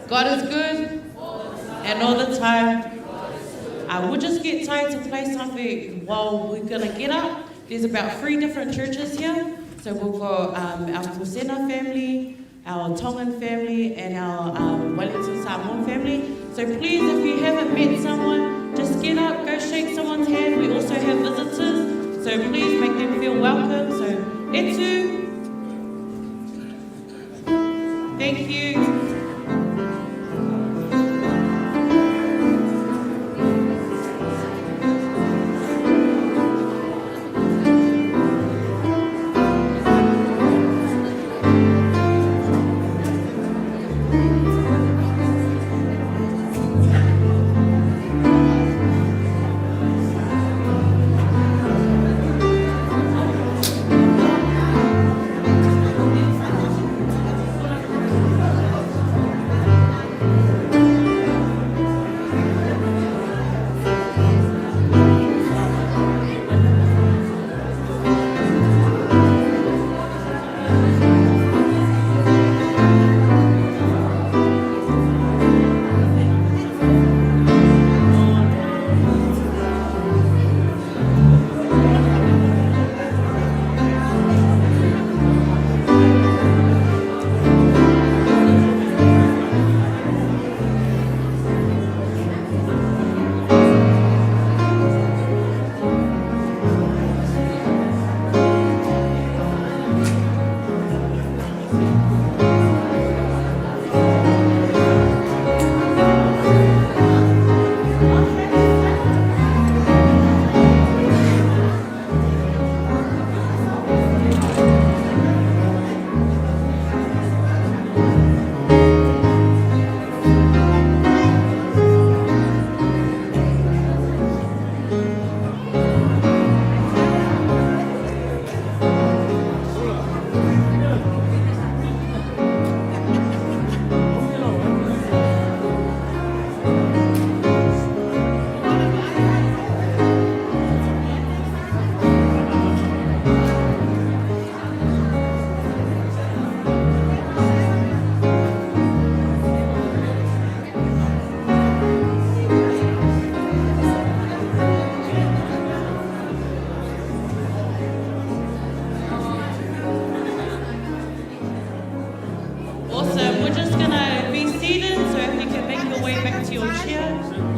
God is good, and all the time. We'll just get tired to play something while we're going to get up. There's about 3 different churches here. So we've got our Kusena family, our Tongan family, and our Wellington Samoan family. So please, if you haven't met someone, just get up, go shake someone's hand. We also have visitors, so please make them feel welcome. So, Etu, thank you.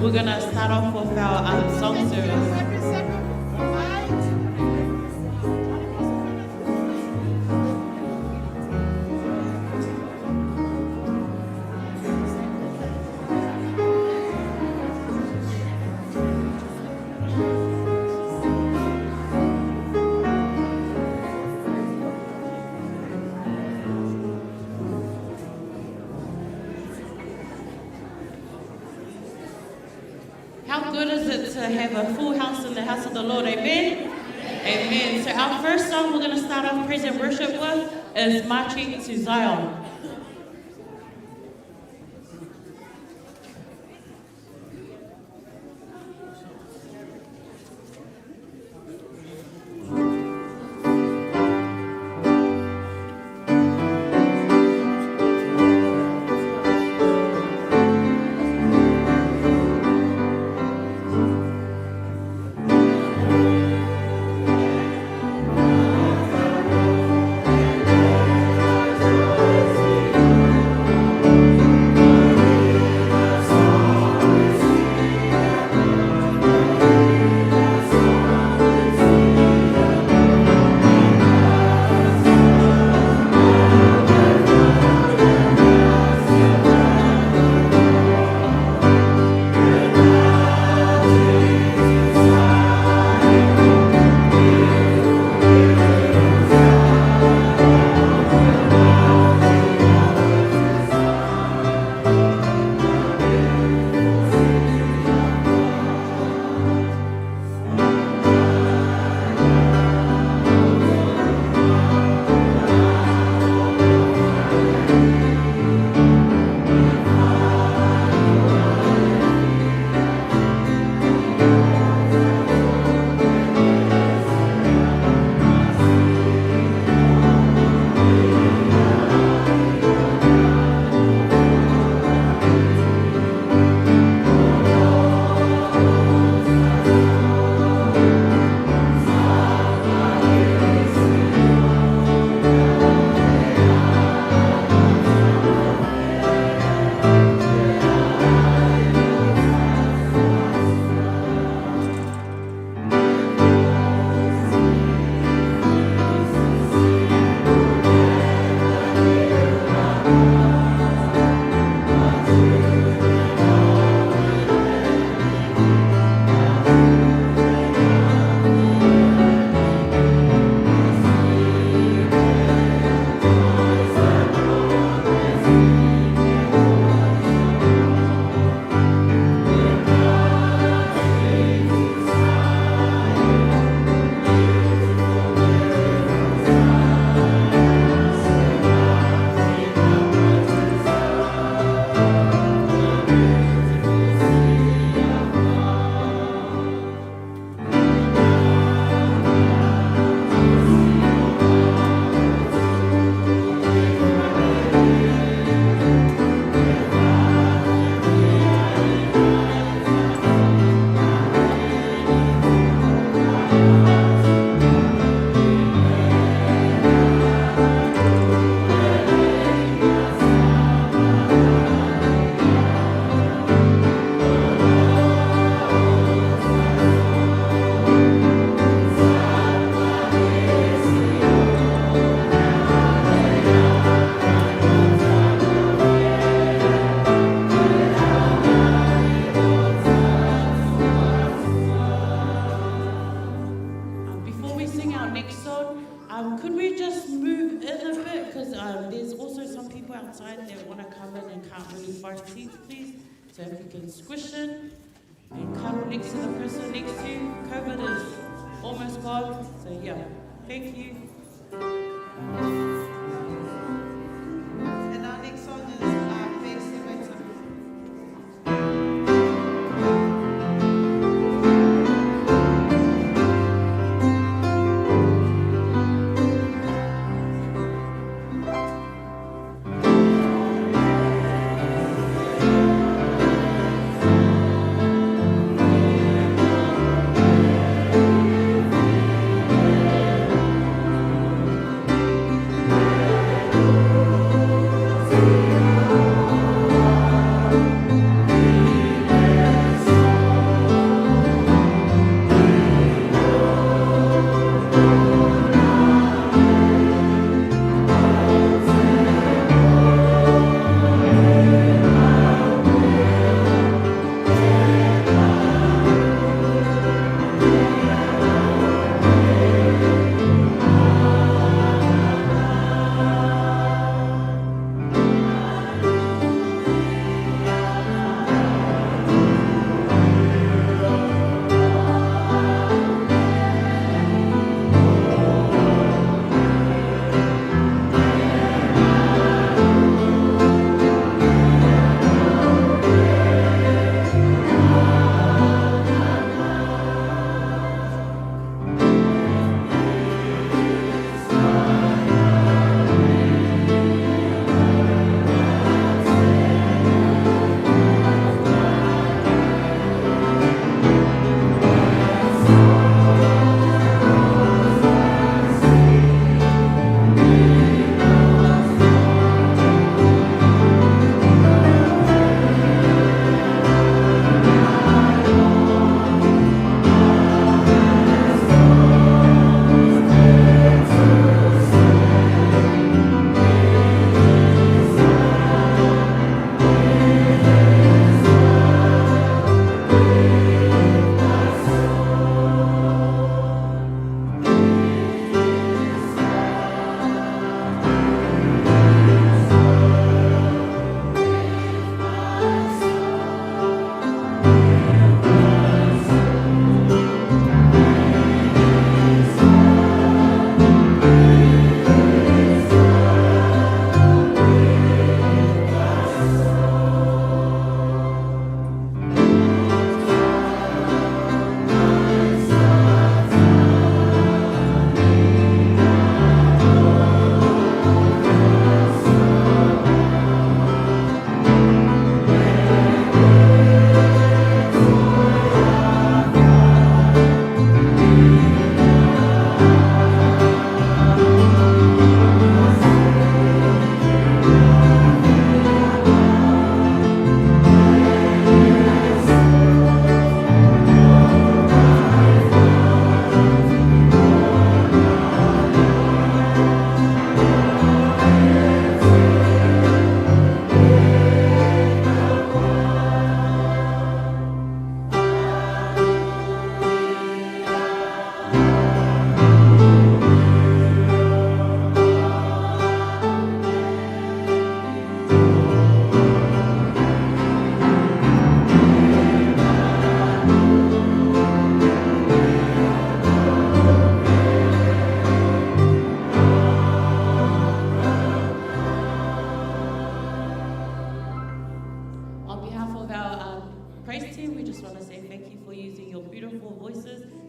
We're going to start off with our song service. How good is it to have a full house in the house of the Lord? Amen? Amen. So our first song we're going to start off praise and worship with is Marching to Zion. Could we just move in a bit? Because there's also some people outside that want to come in and can't really find seats, please. So if you can squish in and cuddle next to the person next to you. COVID is almost gone, so yeah. Thank you. And our next song is Face the Better.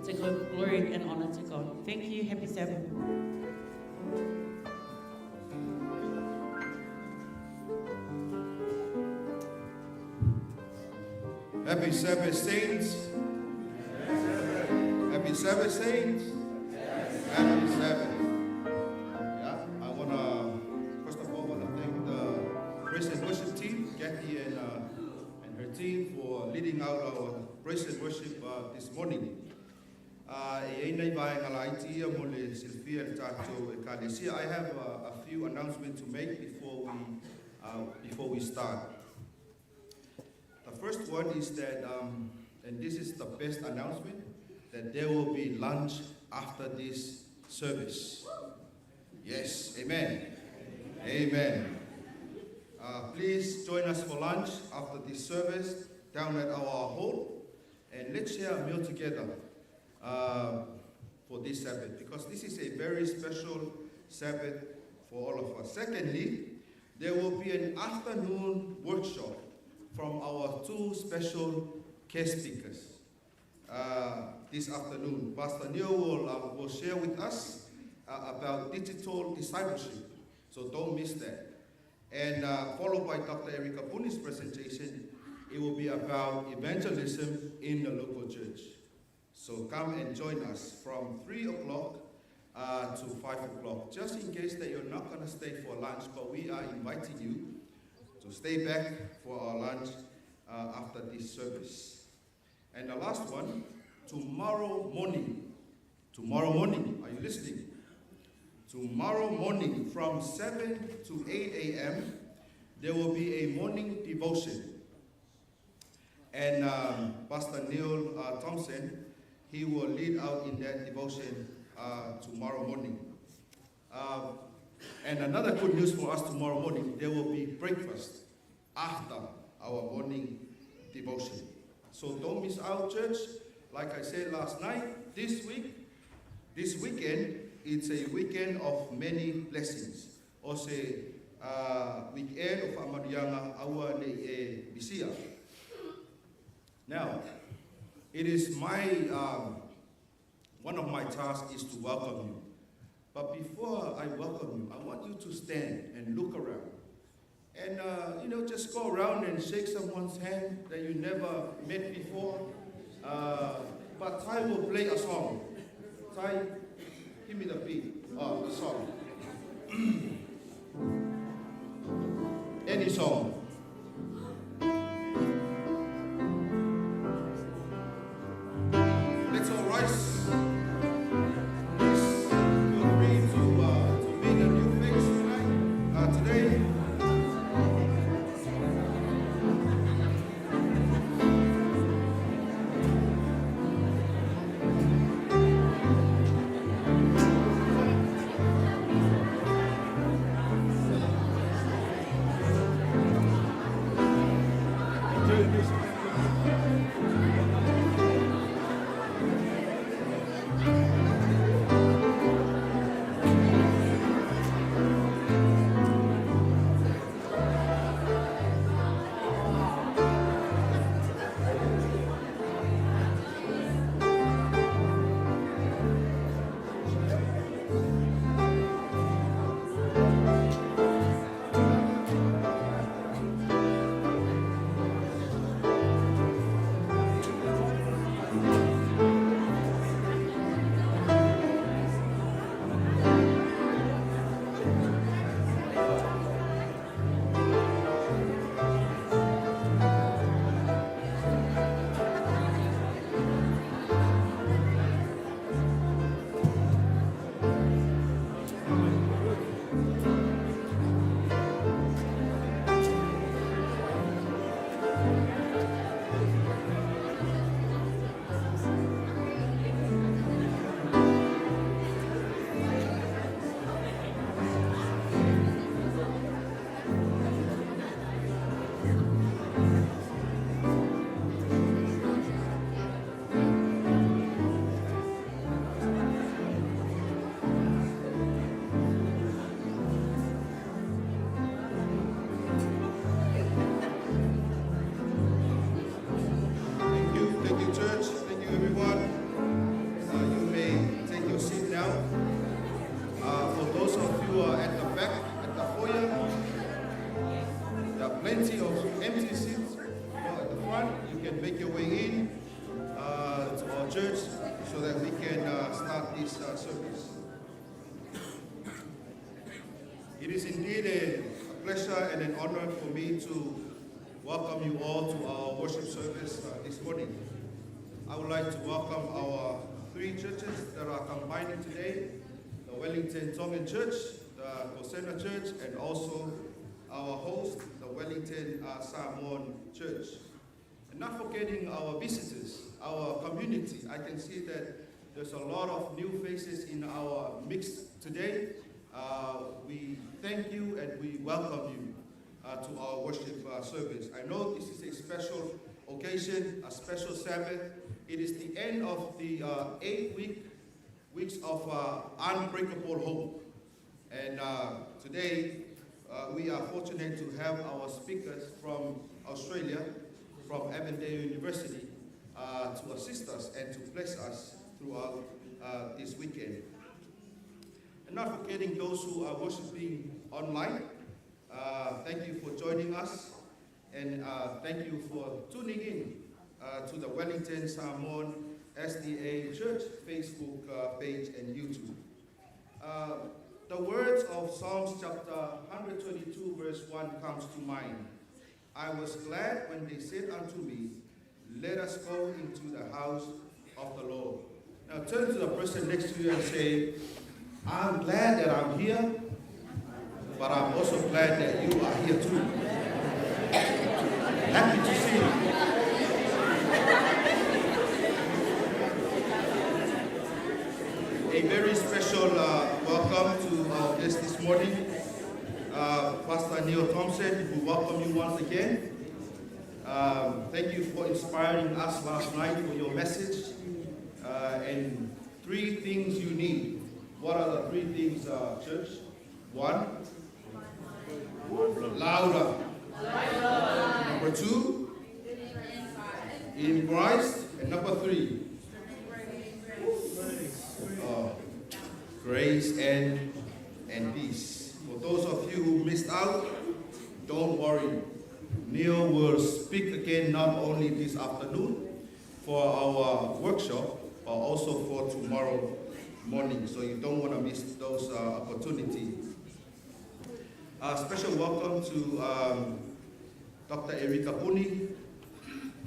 to give glory and honor to God. Thank you. Happy Sabbath. Happy Sabbath, saints. Happy Sabbath, saints. Happy Sabbath. Yeah, I want to, first of all, thank the praise and worship team, Kathy and her team, for leading out our praise and worship this morning. I have a few announcements to make before we start. The first one is that, and this is the best announcement, that there will be lunch after this service. Yes, amen. Amen. Please join us for lunch after this service down at our hall, and let's share a meal together for this Sabbath, because this is a very special Sabbath for all of us. Secondly, there will be an afternoon workshop from our two special guest speakers this afternoon. Pastor Neil will share with us about digital discipleship, so don't miss that. And followed by Dr. Erika Puni's presentation, it will be about evangelism in the local church. So come and join us from 3 o'clock to 5 o'clock, just in case that you're not going to stay for lunch, but we are inviting you to stay back for our lunch after this service. And the last one, tomorrow morning, are you listening? Tomorrow morning from 7 to 8 a.m., there will be a morning devotion. And Pastor Neil Thompson, he will lead out in that devotion tomorrow morning. And another good news for us tomorrow morning, there will be breakfast after our morning devotion. So don't miss out, church. Like I said last night, this weekend, it's a weekend of many blessings. O se weekend of Amarianga awa ne e bisia. Now, it is one of my tasks is to welcome you. But before I welcome you, I want you to stand and look around. And, just go around and shake someone's hand that you never met before. But Ty will play a song. Ty, give me the beat. Oh, the song. Any song. Let's all rise. Please feel free to meet a new face tonight, today. It is indeed a pleasure and an honor for me to welcome you all to our worship service this morning. I would like to welcome our three churches that are combining today, the Wellington Tongan Church, the Kosena Church, and also our host, the Wellington Samoan Church. And not forgetting our visitors, our community. I can see that there's a lot of new faces in our mix today. We thank you and we welcome you to our worship service. I know this is a special occasion, a special Sabbath. It is the end of the 8 weeks of unbreakable hope. And today we are fortunate to have our speakers from Australia, from Avondale University, to assist us and to bless us throughout this weekend. And not forgetting those who are worshiping online, thank you for joining us, and thank you for tuning in to the Wellington Samoan SDA Church Facebook page and YouTube. The words of Psalms chapter 122 verse 1 comes to mind. I was glad when they said unto me, let us go into the house of the Lord. Now turn to the person next to you and say, I'm glad that I'm here, but I'm also glad that you are here too. Happy to see you. A very special welcome to our guest this morning, Pastor Neil Thompson, who welcome you once again. Thank you for inspiring us last night for your message. And 3 things you need. What are the 3 things, church? 1, louder. Number 2, in Christ. And number 3, grace and peace. For those of you who missed out, don't worry. Neil will speak again not only this afternoon for our workshop, but also for tomorrow morning. So you don't want to miss those opportunities. A special welcome to Dr. Erika Puni.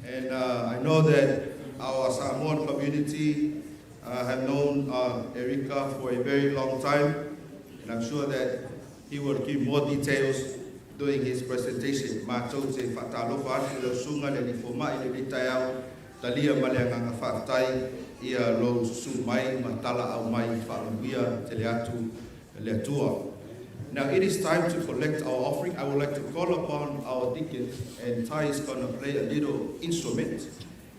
And I know that our Samoan community have known Erika for a very long time, and I'm sure that he will give more details during his presentation. Mātou te whatalofa atu leo sunga le ni fomai le vitayau talia maleanga whaatai ia lo su mai matala au mai whaaluia te le atu le atua. Now it is time to collect our offering. I would like to call upon our deacon, and Ty is going to play a little instrument.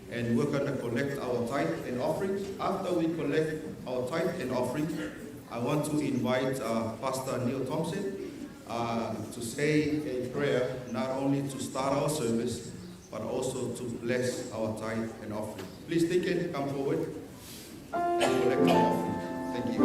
And we're going to collect our tithe and offering. After we collect our tithe and offering, I want to invite Pastor Neil Thompson to say a prayer, not only to start our service, but also to bless our tithe and offering. Please, Deacon, come forward and collect our offering. Thank you.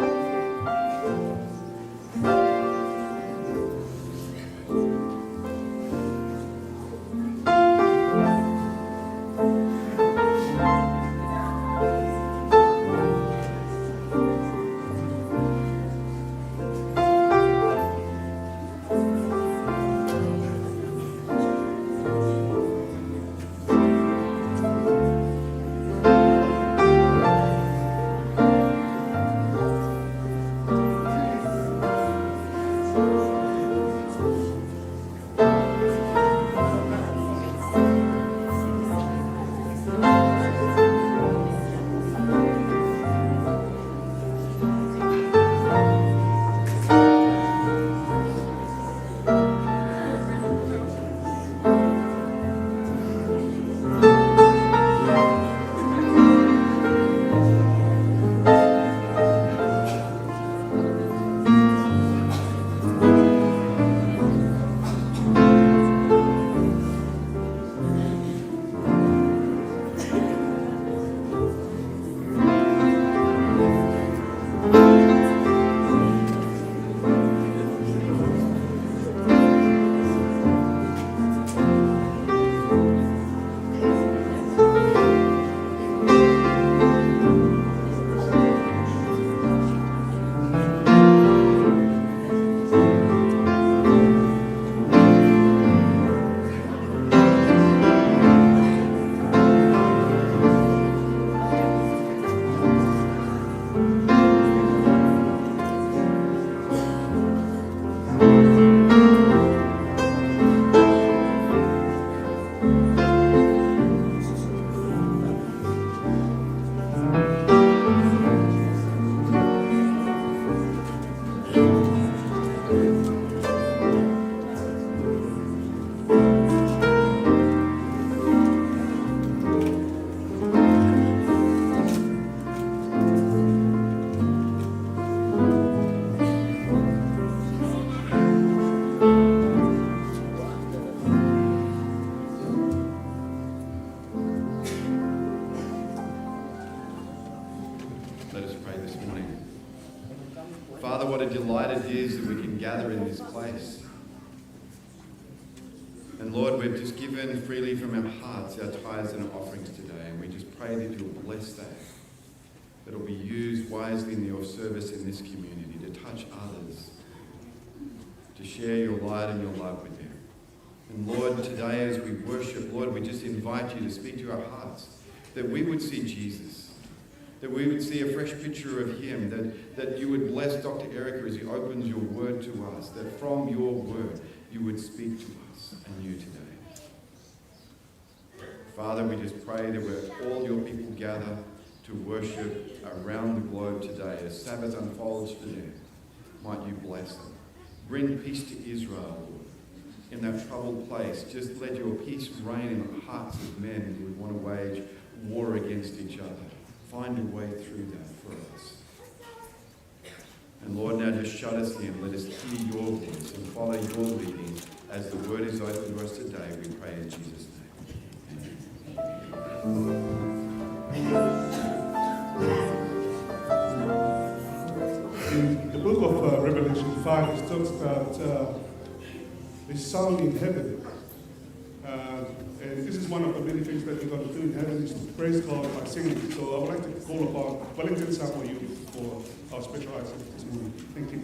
Amen. Father, what a delight it is that we can gather in this place. And Lord, we've just given freely from our hearts our tithes and our offerings today, and we just pray that you'll bless that it'll be used wisely in your service in this community to touch others, to share your light and your love with them. And Lord, today as we worship, Lord, we just invite you to speak to our hearts, that we would see Jesus, that we would see a fresh picture of him, that you would bless Dr. Erika as he opens your word to us, that from your word you would speak to us and you today. Father, we just pray that where all your people gather to worship around the globe today, as Sabbath unfolds for them, might you bless them. Bring peace to Israel, Lord. In that troubled place, just let your peace reign in the hearts of men who would want to wage war against each other. Find a way through that for us. And Lord, now just shut us in. Let us hear your voice and follow your leading as the word is open to us today. We pray in Jesus' name. In the book of Revelation 5, it talks about a sound in heaven. And this is one of the many things that we're going to do in heaven, is to praise God by singing. So I would like to call upon Wellington Samuel Youth for our special access this morning. Thank you.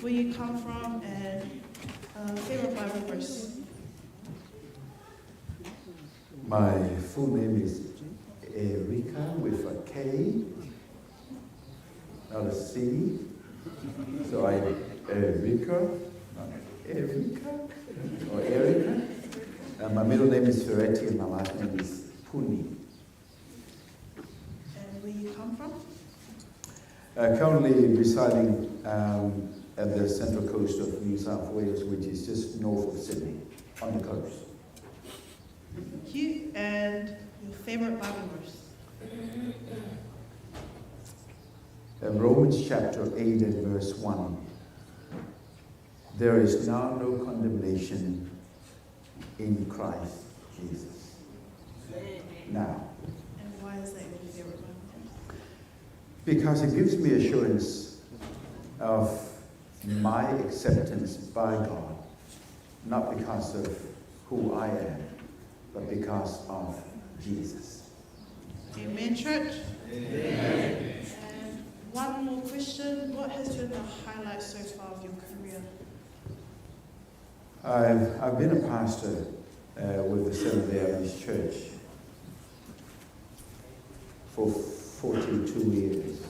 where you come from, and favorite Bible verse. My full name is Erika with a K, not a C. So Erika, or Erika. And my middle name is Ferretti and my last name is Puni. And where you come from? Currently residing at the central coast of New South Wales, which is just north of Sydney, on the coast. Thank you. And your favorite Bible verse. Romans chapter 8 and verse 1. There is now no condemnation in Christ Jesus. Now. And why is that your favorite Bible verse? Because it gives me assurance of my acceptance by God, not because of who I am, but because of Jesus. Amen, church. Amen. And one more question. What has been the highlight so far of your career? I've been a pastor with the Seventh-day Adventist Church for 42 years.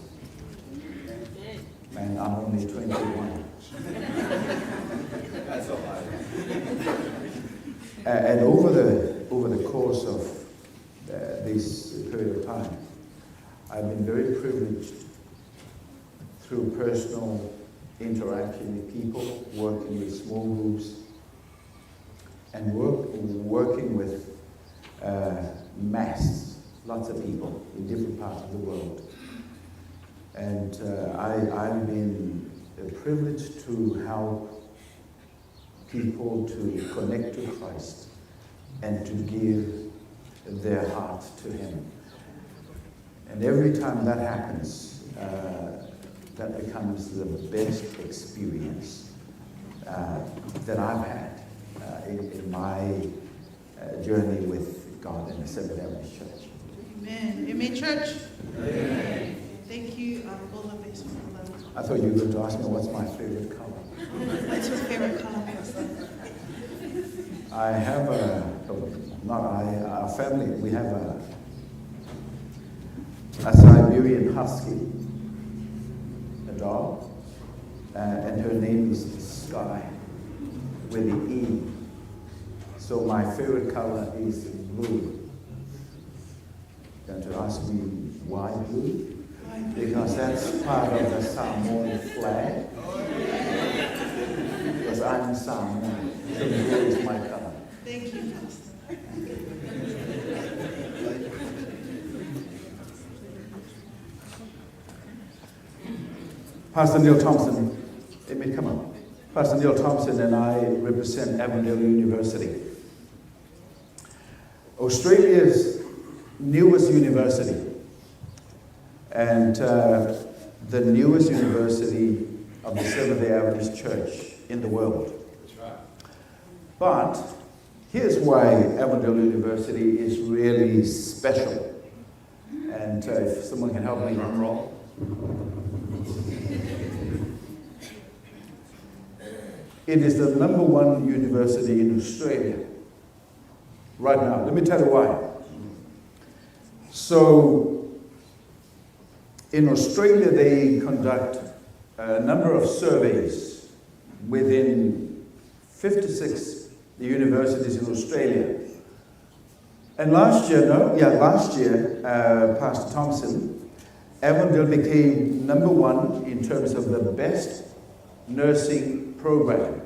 And I'm only 21. That's all right. And over the course of this period of time, I've been very privileged through personal interaction with people, working with small groups, and working with mass, lots of people in different parts of the world. And I've been privileged to help people to connect to Christ and to give their heart to Him. And every time that happens, that becomes the best experience that I've had in my journey with God in the Seventh-day Adventist Church. Amen. Amen, church. Amen. Thank you. All the best for the I thought you were going to ask me what's my favorite color. What's your favorite color, Pastor? I have our family, we have a Siberian Husky, a dog, and her name is Sky, with the E. So my favorite color is blue. Going to ask me why blue? Because that's part of the Samoan flag. Because I'm Samoan. So blue is my color. Thank you, Pastor. Pastor Neil Thompson, Amen, come on. Pastor Neil Thompson and I represent Avondale University, Australia's newest university, and the newest university of the Seventh-day Adventist Church in the world. That's right. But here's why Avondale University is really special. And if someone can help me drum roll. It is the #1 university in Australia right now. Let me tell you why. So, in Australia, they conduct a number of surveys within 56 universities in Australia. And last year, Pastor Thompson, Avondale became #1 in terms of the best nursing program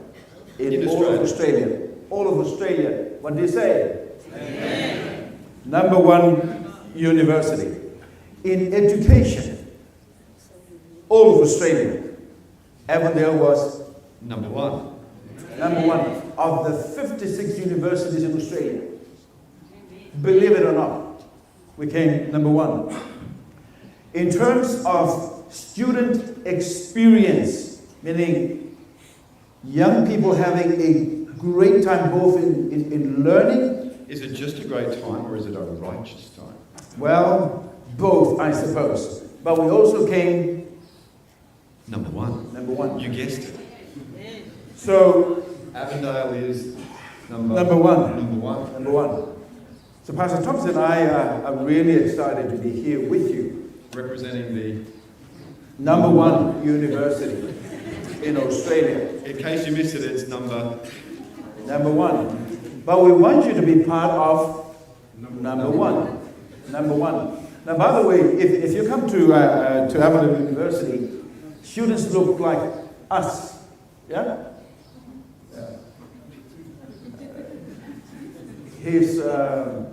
in all of Australia. All of Australia. What do you say? Amen. #1 university. In education, all of Australia, Avondale was #1. #1 of the 56 universities in Australia. Believe it or not, we came #1. In terms of student experience, meaning young people having a great time both in learning. Is it just a great time or is it a righteous time? Well, both, I suppose. But we also came #1. #1. You guessed it. So, Avondale is number one. Number one. Number one. So Pastor Thompson and I are really excited to be here with you. Representing the Number one university in Australia. In case you missed it, it's number one. But we want you to be part of number one. Number one. Now, by the way, if you come to Avondale University, students look like us. Yeah? He's, for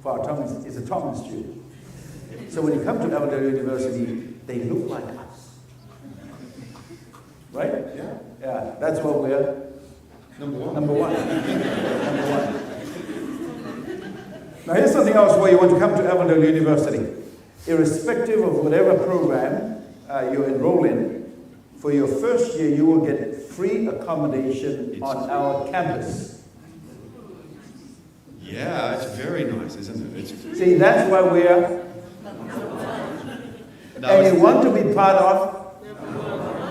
our Thomas, he's a Thomas student. So when you come to Avondale University, they look like us. Right? Yeah. Yeah, that's what we're. Number one. Number one. Number one. Now here's something else why you want to come to Avondale University. Irrespective of whatever program you enroll in, for your first year you will get free accommodation on our campus. Yeah, it's very nice, isn't it? See, that's why we're. No, and you want to be part of.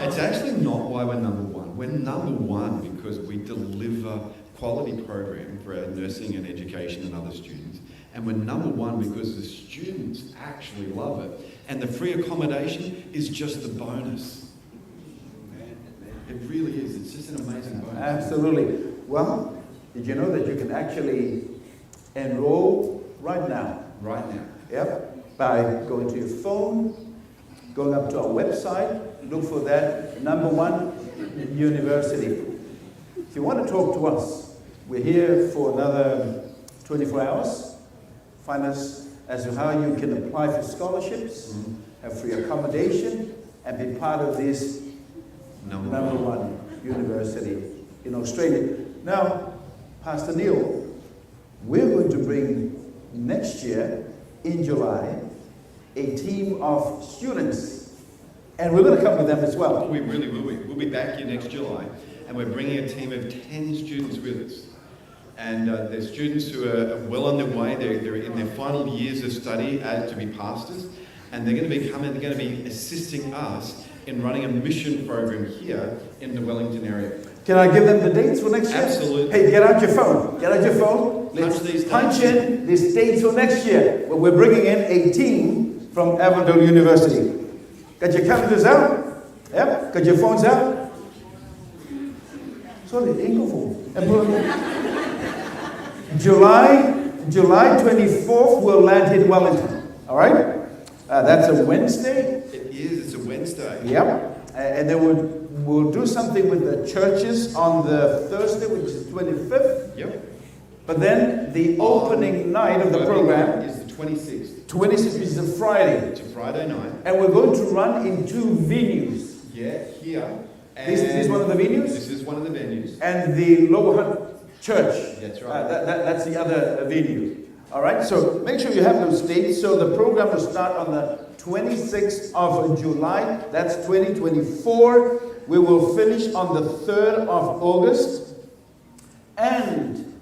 It's actually not why we're number one. We're number one because we deliver quality program for our nursing and education and other students. And we're number one because the students actually love it. And the free accommodation is just the bonus. It really is. It's just an amazing bonus. Absolutely. Well, did you know that you can actually enroll right now? Right now. Yep. By going to your phone, going up to our website, look for that number one university. If you want to talk to us, we're here for another 24 hours. Find us as to how you can apply for scholarships, have free accommodation, and be part of this number one university in Australia. Now, Pastor Neil, we're going to bring next year, in July, a team of students, and we're going to come with them as well. We really will. We'll be back here next July, and we're bringing a team of 10 students with us. And they're students who are well on their way. They're in their final years of study to be pastors, and they're going to be coming. They're going to be assisting us in running a mission program here in the Wellington area. Can I give them the dates for next year? Absolutely. Hey, get out your phone. Get out your phone. Let's punch in these dates for next year. Well, we're bringing in a team from Avondale University. Got your calendars out? Yep. Got your phones out? Sorry, Engelful. July 24th, we'll land in Wellington. All right? That's a Wednesday. It is. It's a Wednesday. Yep. And then we'll do something with the churches on the Thursday, which is 25th. Yep. But then the opening night of the program is the 26th. 26th, which is a Friday. It's a Friday night. And we're going to run in two venues. Yeah, here. This is one of the venues? This is one of the venues. And the Lower Hunt Church. That's right. That's the other venue. All right, so make sure you have those dates. So the program will start on the 26th of July. That's 2024. We will finish on the 3rd of August. And,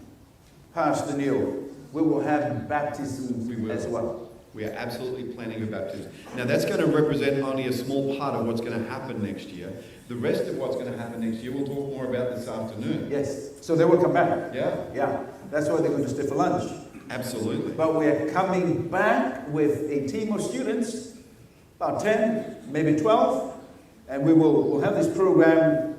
Pastor Neil, we will have baptism as well. We are absolutely planning a baptism. Now that's going to represent only a small part of what's going to happen next year. The rest of what's going to happen next year we'll talk more about this afternoon. Yes, so they will come back. Yeah? Yeah, that's why they're going to stay for lunch. Absolutely. But we're coming back with a team of students, about 10, maybe 12, and we'll have this program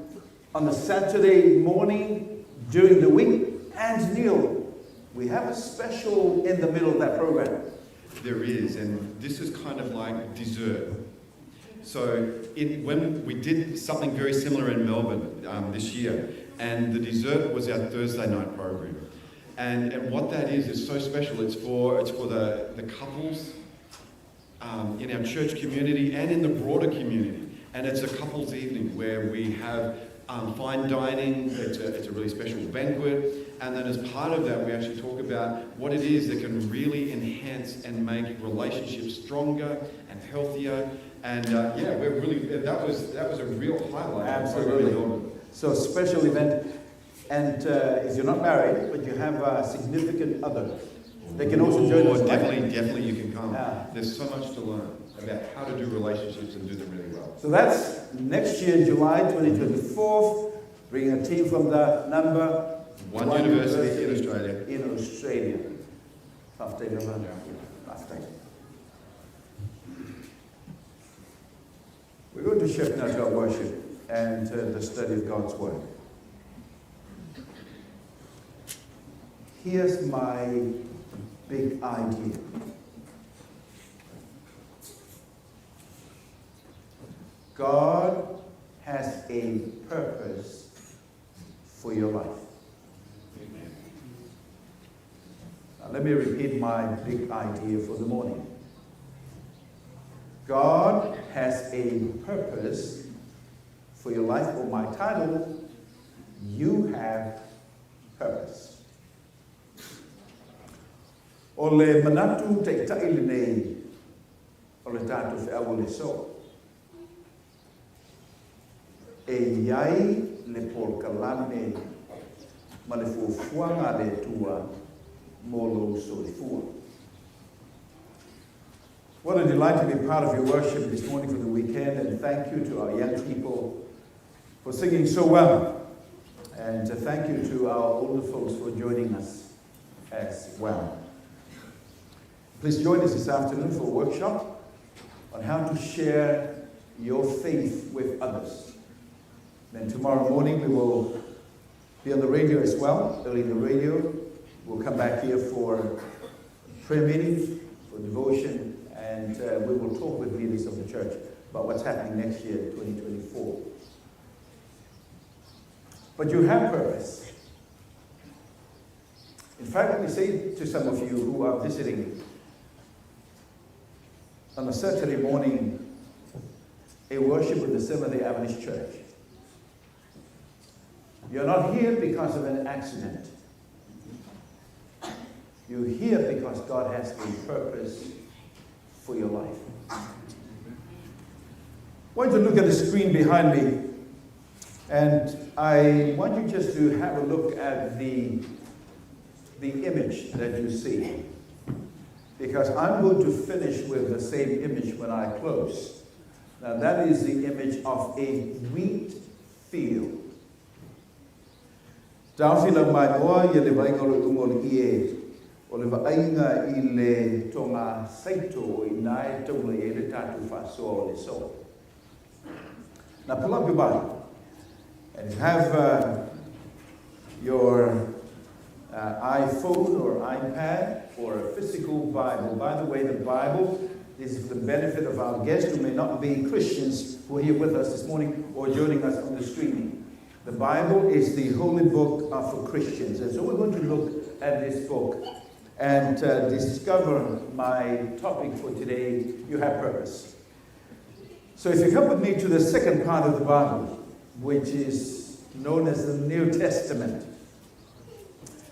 on the Saturday morning during the week. And Neil, we have a special in the middle of that program. There is, and this is kind of like dessert. So when we did something very similar in Melbourne this year, and the dessert was our Thursday night program. And what that is so special. It's for the couples in our church community and in the broader community. And it's a couples evening where we have fine dining. It's a really special banquet. And then as part of that, we actually talk about what it is that can really enhance and make relationships stronger and healthier. And we're really, that was a real highlight. Absolutely. So a special event. And if you're not married, but you have a significant other, they can also join us. Definitely you can come. Yeah. There's so much to learn. about how to do relationships and do them really well. So that's next year, July 2024, bringing a team from the number One university in Australia. In Australia. We're going to shift now to our worship and the study of God's Word. Here's my big idea. God has a purpose for your life. Now, let me repeat my big idea for the morning. God has a purpose for your life, or my title, You Have Purpose. O le manatu te taile nei, o le tatu whiawa le so. E iai le polkalame ma le fuafuanga le tua molo soifua. What a delight to be part of your worship this morning for the weekend, and thank you to our young people for singing so well, and thank you to our older folks for joining us as well. Please join us this afternoon for a workshop on how to share your faith with others. Then tomorrow morning we will be on the radio as well, early in the radio. We'll come back here for prayer meeting, for devotion, and we will talk with leaders of the church about what's happening next year, 2024. But you have purpose. In fact, let me say to some of you who are visiting on a Saturday morning a worship with the Seventh-day Adventist Church. You're not here because of an accident. You're here because God has a purpose for your life. I want you to look at the screen behind me, and I want you just to have a look at the image that you see, because I'm going to finish with the same image when I close. Now that is the image of a wheat field. Tāwhina mai noa ia le vaingalo umoli ie, o le vainga I le tonga saito I nai taula I le tatu whasoa o le so. Now pull up your Bible and have your iPhone or iPad or a physical Bible. By the way, the Bible is for the benefit of our guests who may not be Christians who are here with us this morning or joining us on the streaming. The Bible is the holy book for Christians. And so we're going to look at this book and discover my topic for today, You Have Purpose. So if you come with me to the second part of the Bible, which is known as the New Testament.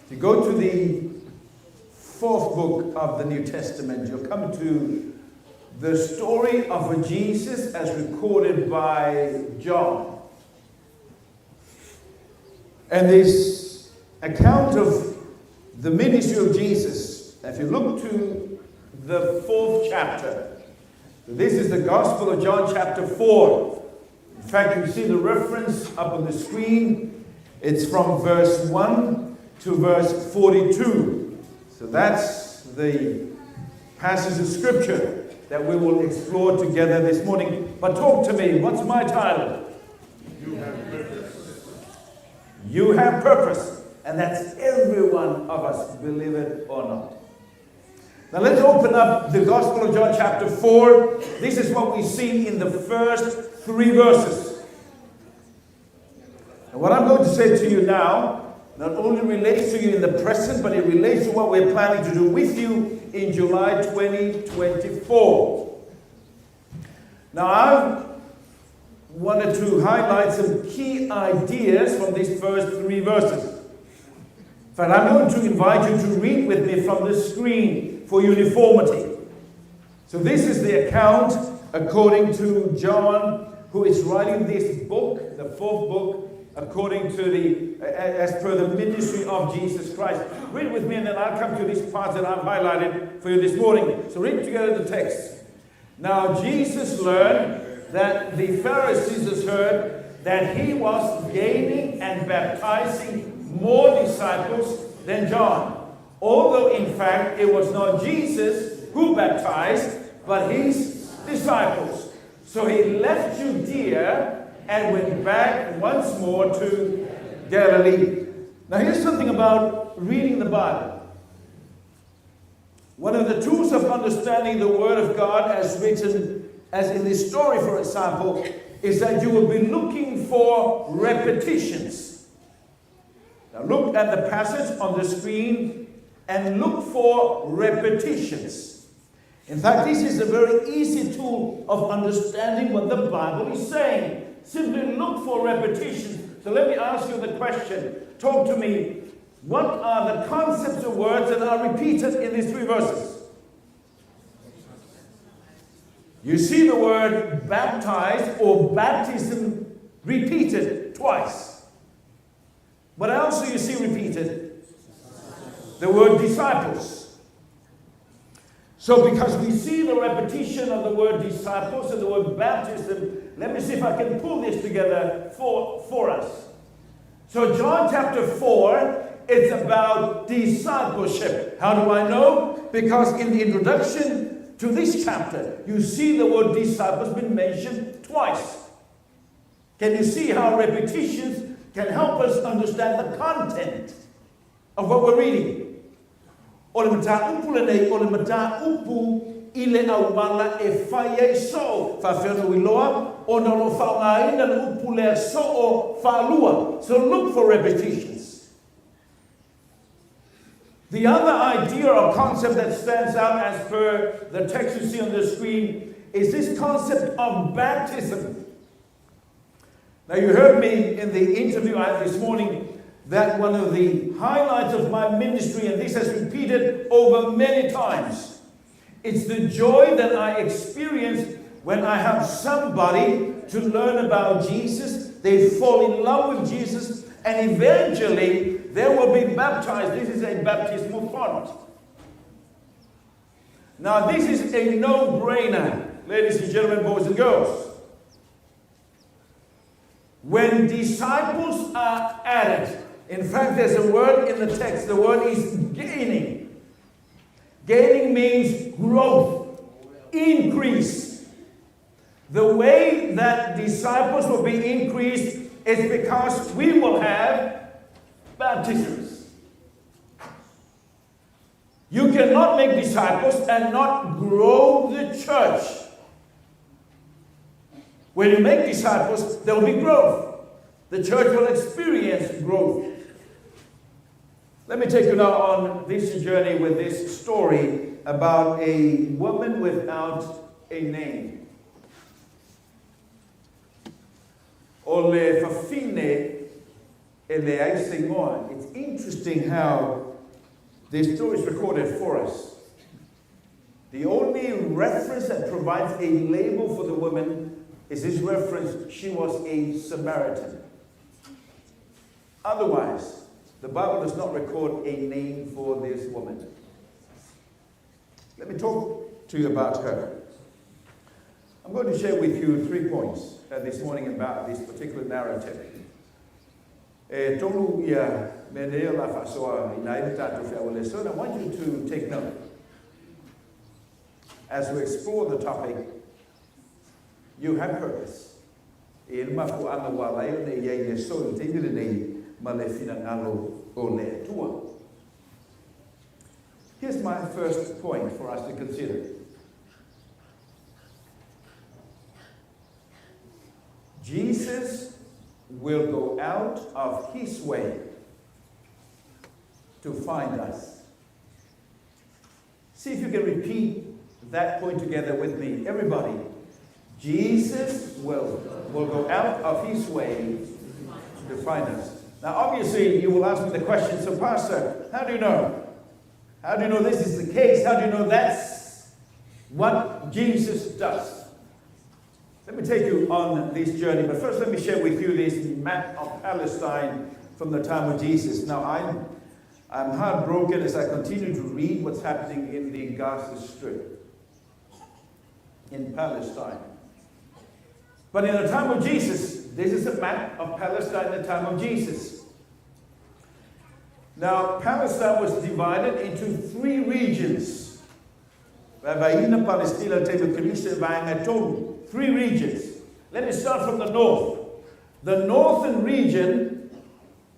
If you go to the fourth book of the New Testament, you'll come to the story of Jesus as recorded by John. And this account of the ministry of Jesus, if you look to the fourth chapter, this is the Gospel of John chapter 4. In fact, you see the reference up on the screen. It's from verse 1 to verse 42. So that's the passage of Scripture that we will explore together this morning. But talk to me. What's my title? You have purpose. You have purpose. And that's every one of us, believe it or not. Now let's open up the Gospel of John chapter 4. This is what we see in the first 3 verses. And what I'm going to say to you now not only relates to you in the present, but it relates to what we're planning to do with you in July 2024. Now I wanted to highlight some key ideas from these first 3 verses. In fact, I'm going to invite you to read with me from the screen for uniformity. So this is the account according to John, who is writing this book, the 4th book, according to as per the ministry of Jesus Christ. Read with me and then I'll come to these parts that I've highlighted for you this morning. So read together the text. Now Jesus learned that the Pharisees heard that he was gaining and baptizing more disciples than John. Although in fact it was not Jesus who baptized, but his disciples. So he left Judea and went back once more to Galilee. Now here's something about reading the Bible. One of the tools of understanding the Word of God as written, as in this story, for example, is that you will be looking for repetitions. Now look at the passage on the screen and look for repetitions. In fact, this is a very easy tool of understanding what the Bible is saying. Simply look for repetitions. So let me ask you the question. Talk to me. What are the concepts of words that are repeated in these 3 verses? You see the word baptized or baptism repeated twice. What else do you see repeated? The word disciples. So because we see the repetition of the word disciples and the word baptism, let me see if I can pull this together for us. So John chapter 4, it's about discipleship. How do I know? Because in the introduction to this chapter, you see the word disciples been mentioned twice. Can you see how repetitions can help us understand the content of what we're reading? O le mata upu le nei, o le mata upu I le awala e whaia so whawhenu I loa, o na lo whaungaina le upu le so o whalua. So look for repetitions. The other idea or concept that stands out as per the text you see on the screen is this concept of baptism. Now you heard me in the interview I had this morning that one of the highlights of my ministry, and this has repeated over many times, it's the joy that I experience when I have somebody to learn about Jesus, they fall in love with Jesus, and eventually they will be baptized. This is a baptismal font. Now this is a no-brainer, ladies and gentlemen, boys and girls. When disciples are added, in fact, there's a word in the text. The word is gaining. Gaining means growth, increase. The way that disciples will be increased is because we will have baptisms. You cannot make disciples and not grow the church. When you make disciples, there will be growth. The church will experience growth. Let me take you now on this journey with this story about a woman without a name. O le fafine e le aisingoa. It's interesting how this story is recorded for us. The only reference that provides a label for the woman is this reference, she was a Samaritan. Otherwise, the Bible does not record a name for this woman. Let me talk to you about her. I'm going to share with you 3 points this morning about this particular narrative. I want you to take note. As we explore the topic, you have purpose. Here's my first point for us to consider. Jesus will go out of his way to find us. See if you can repeat that point together with me. Everybody. Jesus will go out of his way to find us. Now, obviously, you will ask me the question, so Pastor, how do you know? How do you know this is the case? How do you know that's what Jesus does? Let me take you on this journey, but first let me share with you this map of Palestine from the time of Jesus. Now, I'm heartbroken as I continue to read what's happening in the Gaza Strip. in Palestine. But in the time of Jesus, this is a map of Palestine in the time of Jesus. Now, Palestine was divided into 3 regions. I told you, 3 regions. Let me start from the north. The northern region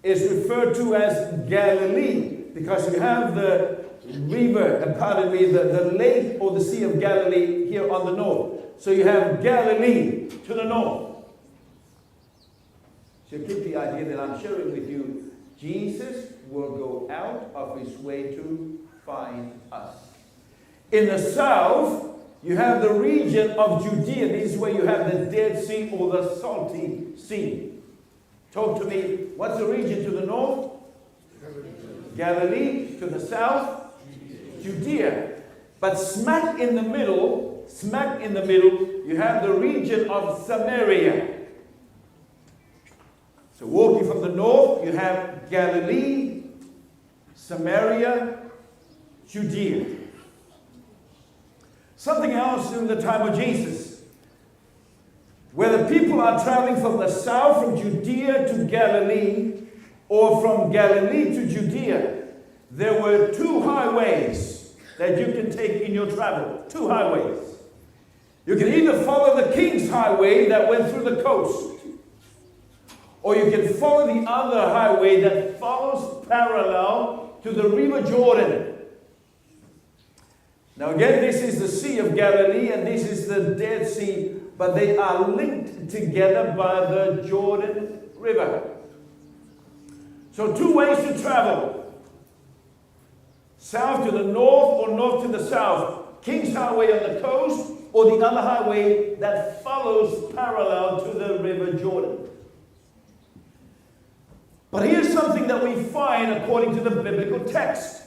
is referred to as Galilee because you have the river, the lake or the Sea of Galilee here on the north. So you have Galilee to the north. So keep the idea that I'm sharing with you, Jesus will go out of his way to find us. In the south, you have the region of Judea. This is where you have the Dead Sea or the Salty Sea. Talk to me. What's the region to the north? Galilee. To the south? Judea. But smack in the middle, you have the region of Samaria. So walking from the north, you have Galilee, Samaria, Judea. Something else in the time of Jesus. Where the people are traveling from the south, from Judea to Galilee, or from Galilee to Judea, there were 2 highways that you can take in your travel. 2 highways. You can either follow the King's Highway that went through the coast, or you can follow the other highway that follows parallel to the River Jordan. Now again, this is the Sea of Galilee and this is the Dead Sea, but they are linked together by the Jordan River. So 2 ways to travel. South to the north or north to the south. King's Highway on the coast or the other highway that follows parallel to the River Jordan. But here's something that we find according to the biblical text.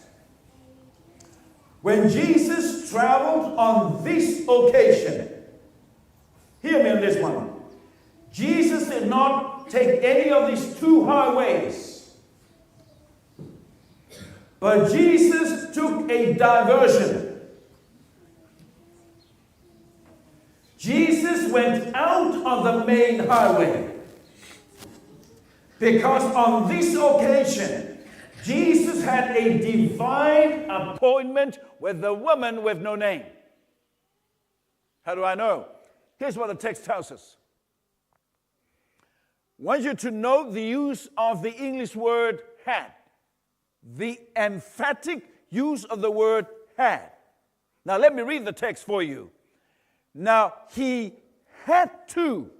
When Jesus traveled on this occasion, hear me on this one. Jesus did not take any of these 2 highways, but Jesus took a diversion. Jesus went out of the main highway because on this occasion, Jesus had a divine appointment with the woman with no name. How do I know? Here's what the text tells us. I want you to note the use of the English word had. The emphatic use of the word had. Now let me read the text for you. Now he had to.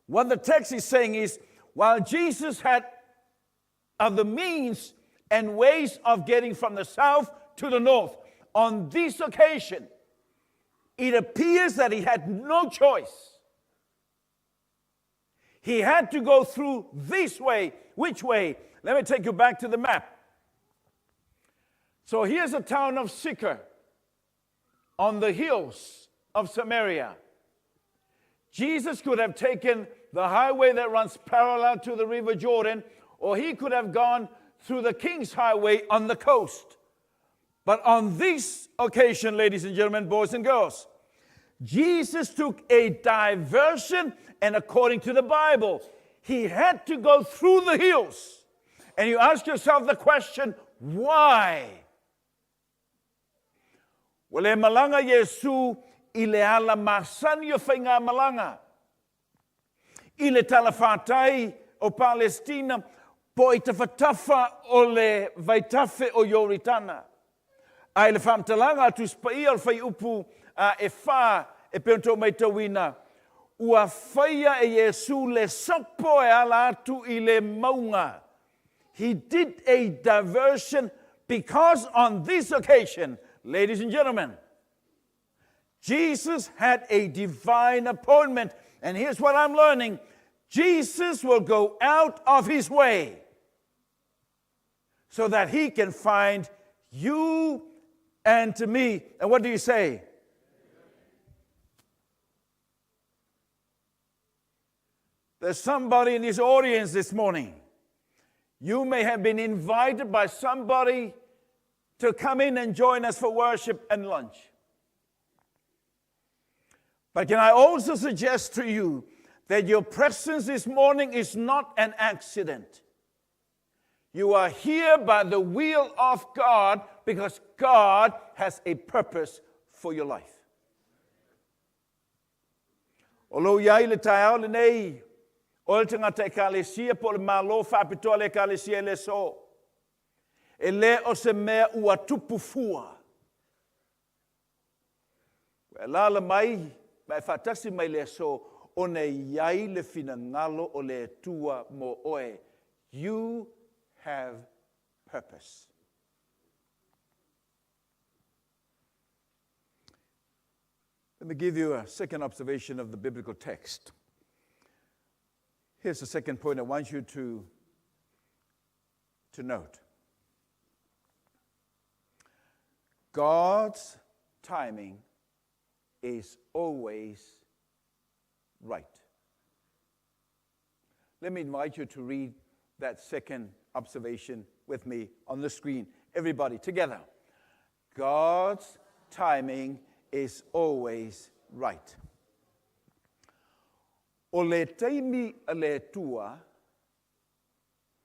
What the text is saying is, while Jesus had the means and ways of getting from the south to the north, on this occasion, it appears that he had no choice. He had to go through this way. Which way? Let me take you back to the map. So here's the town of Sychar on the hills of Samaria. Jesus could have taken the highway that runs parallel to the River Jordan, or he could have gone through the King's Highway on the coast. But on this occasion, ladies and gentlemen, boys and girls, Jesus took a diversion, and according to the Bible, he had to go through the hills. And you ask yourself the question, why? Well, e malanga Yesu i le ala masani o whainga malanga. I le talafatai o Palestina, po i te whatafa o le vaitafe o Yoritana. Ai le whamtalanga atu spai al whai upu e wha e peonto mai tawina. Ua whaia e Yesu le sopo e ala atu i le maunga. He did a diversion because on this occasion, ladies and gentlemen, Jesus had a divine appointment. And here's what I'm learning. Jesus will go out of his way so that he can find you and to me. And what do you say? There's somebody in this audience this morning. You may have been invited by somebody to come in and join us for worship and lunch. But can I also suggest to you that your presence this morning is not an accident? You are here by the will of God because God has a purpose for your life. Olo iai le tae le nei, o le tangata ekalesia po le malo whapitoa le ekalesia le so. E le o se mea ua tupu fua. E lala mai whatasi mai le so, o ne iai le fina ngalo o le tua mo oe. You have purpose. Let me give you a second observation of the biblical text. Here's the second point I want you to note. God's timing is always right. Let me invite you to read that second observation with me on the screen. Everybody together. God's timing is always right. O le taimi a le tua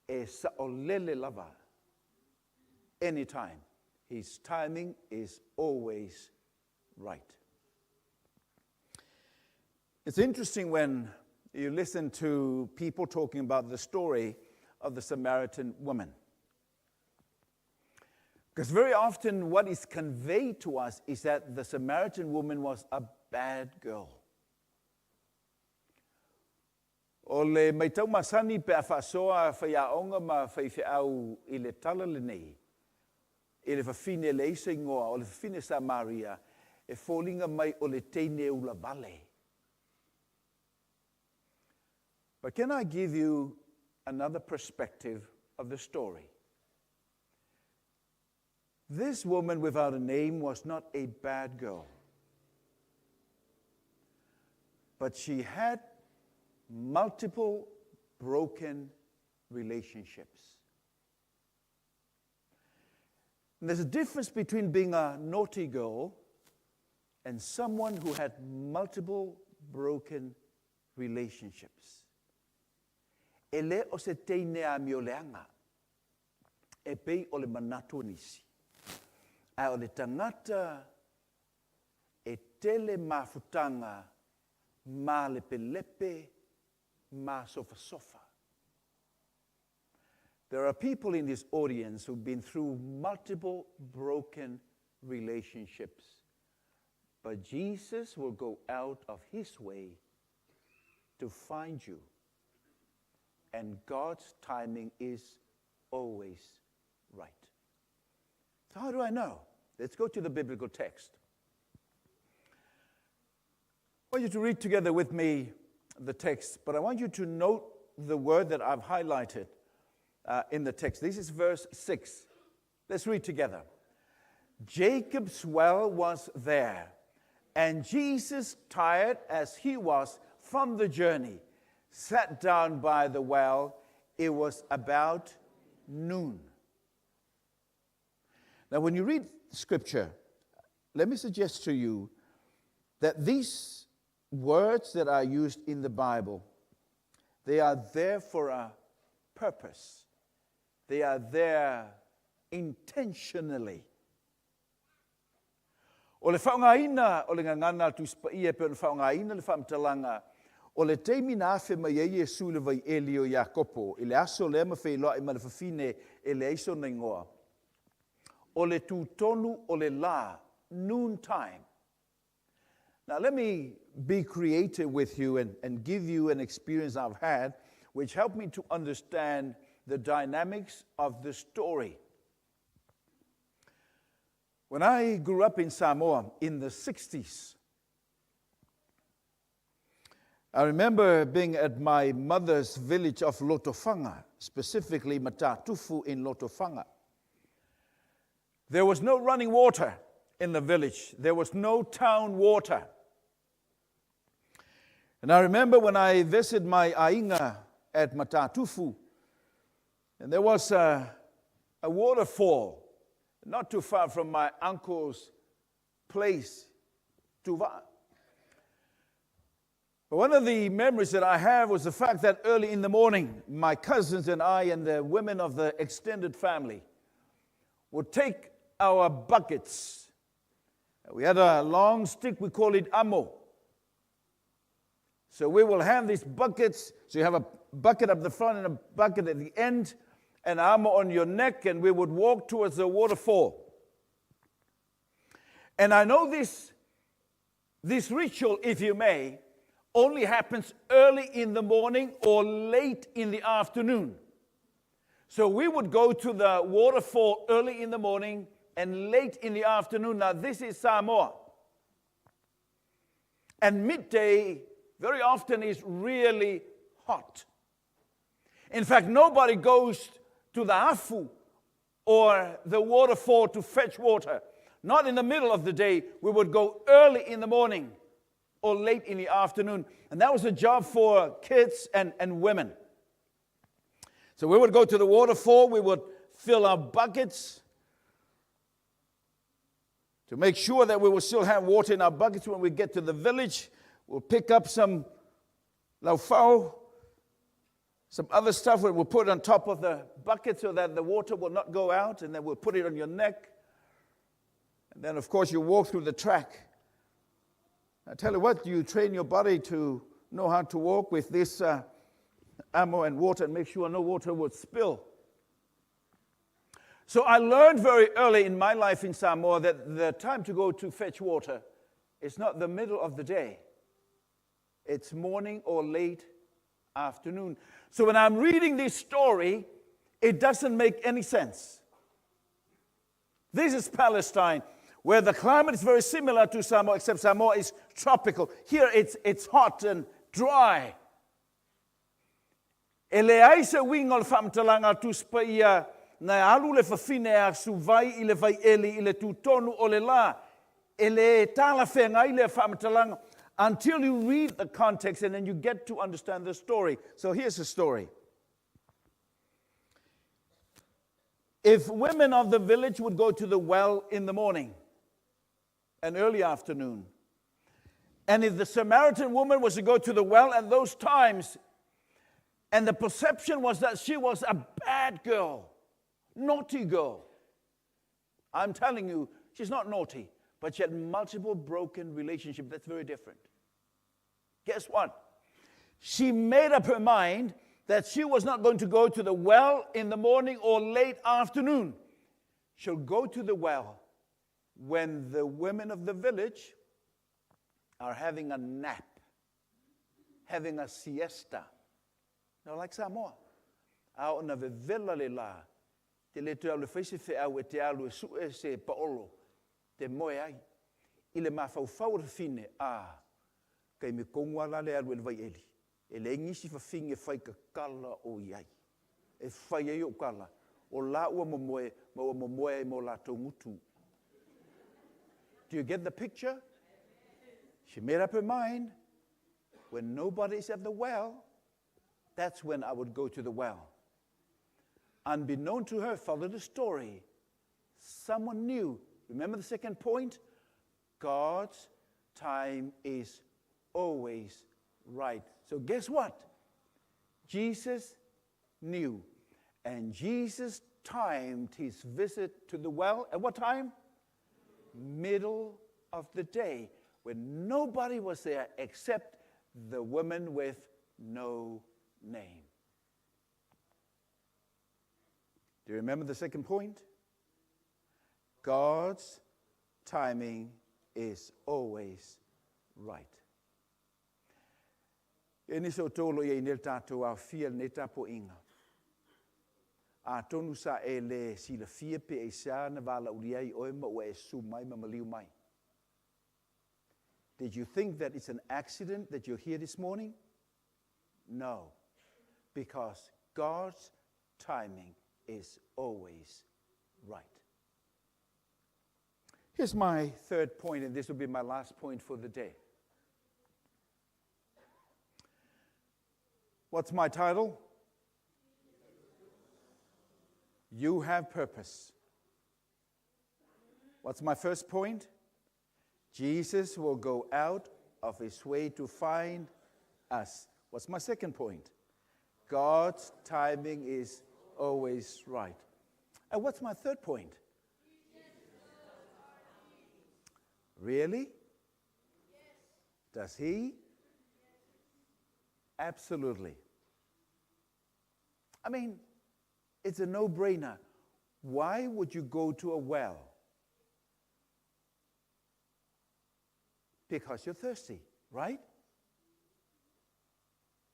e sa o lele lava. Anytime. His timing is always right. It's interesting when you listen to people talking about the story of the Samaritan woman. Because very often what is conveyed to us is that the Samaritan woman was a bad girl. O le maitau masani pe a whasoa whaiaonga ma whaiwhiau I le tala le nei. I le whawhine le isa ingoa, o le whawhine Samaria, e fōlinga mai o le teine ula vale. But can I give you another perspective of the story? This woman without a name was not a bad girl. But she had multiple broken relationships. And there's a difference between being a naughty girl and someone who had multiple broken relationships. Ele o se teine a mioleanga, e pei o le manato nisi. A o le tangata e tele mafutanga ma le pelepe ma sofa sofa. There are people in this audience who've been through multiple broken relationships, but Jesus will go out of his way to find you. And God's timing is always right. So how do I know? Let's go to the biblical text. I want you to read together with me the text, but I want you to note the word that I've highlighted in the text. This is verse 6. Let's read together. Jacob's well was there, and Jesus, tired as he was from the journey, sat down by the well. It was about noon. Now, when you read Scripture, let me suggest to you that these words that are used in the Bible, they are there for a purpose. They are there intentionally. O le whaungaina o le ngangana tu spaia pe o le whaungaina le whamtalanga o le teimi na afe mai Yesu le vai Elio Iakopo I le aso le ama whailoa I ma le whawhine e le aiso na ingoa. O le tūtonu o le la, noontime. Now let me be creative with you and give you an experience I've had which helped me to understand the dynamics of the story. When I grew up in Samoa in the 60s, I remember being at my mother's village of Lotofanga, specifically Matatufu in Lotofanga. There was no running water in the village. There was no town water. And I remember when I visited my ainga at Matatufu, and there was a waterfall not too far from my uncle's place, Tuva. But one of the memories that I have was the fact that early in the morning, my cousins and I and the women of the extended family would take our buckets. We had a long stick, we call it amo. So we will have these buckets. So you have a bucket up the front and a bucket at the end, and amo on your neck, and we would walk towards the waterfall. And I know this ritual, if you may, only happens early in the morning or late in the afternoon. So we would go to the waterfall early in the morning and late in the afternoon. Now this is Samoa. And midday very often is really hot. In fact, nobody goes to the hafu or the waterfall to fetch water. Not in the middle of the day. We would go early in the morning or late in the afternoon. And that was a job for kids and women. So we would go to the waterfall. We would fill our buckets to make sure that we will still have water in our buckets when we get to the village. We'll pick up some laufau, some other stuff we'll put on top of the bucket so that the water will not go out, and then we'll put it on your neck. And then, of course, you walk through the track. I tell you what, you train your body to know how to walk with this ammo and water and make sure no water would spill. So I learned very early in my life in Samoa that the time to go to fetch water is not the middle of the day. It's morning or late afternoon. So when I'm reading this story, it doesn't make any sense. This is Palestine, where the climate is very similar to Samoa, except Samoa is tropical. Here it's hot and dry. Ele aisa wingol famtalanga tu spaia na alu le fafine a suvai ile vai eli ile tutonu o le la. Ele tala fenga ile famtalanga until you read the context and then you get to understand the story. So here's the story. If women of the village would go to the well in the morning and early afternoon, and if the Samaritan woman was to go to the well at those times, and the perception was that she was a bad girl, naughty girl. I'm telling you, she's not naughty, but she had multiple broken relationships. That's very different. Guess what? She made up her mind that she was not going to go to the well in the morning or late afternoon. She'll go to the well when the women of the village are having a nap, having a siesta. Now, like Samoa, out na vela le la, te le te au le whaise whi au e te alu e su e se paolo, te moe ai, i le mawhauwhau fine, kai me kongua la le alu e le vai eli. E le ngisi whawhinge whai ka kala o iai. E whai ei o kala. O la ua momoe, ma ua momoe mo la tongutu. Do you get the picture? She made up her mind. When nobody's at the well, that's when I would go to the well. Unbeknown to her, follow the story. Someone knew. Remember the second point? God's time is always right. So guess what? Jesus knew. And Jesus timed his visit to the well at what time? Middle of the day, when nobody was there except the woman with no name. Do you remember the second point? God's timing is always right. E ni so tolo ye nel tato a fia ne tapo inga. A tonu sa e le si la fia pe e sa na vala uliai o ma o e su mai ma maliu mai. Did you think that it's an accident that you're here this morning? No, because God's timing is always right. Here's my third point, and this will be my last point for the day. What's my title? You have purpose. What's my first point? Jesus will go out of his way to find us. What's my second point? God's timing is always right. And what's my third point? Really? Does he? Absolutely. I mean, it's a no-brainer. Why would you go to a well? Because you're thirsty, right?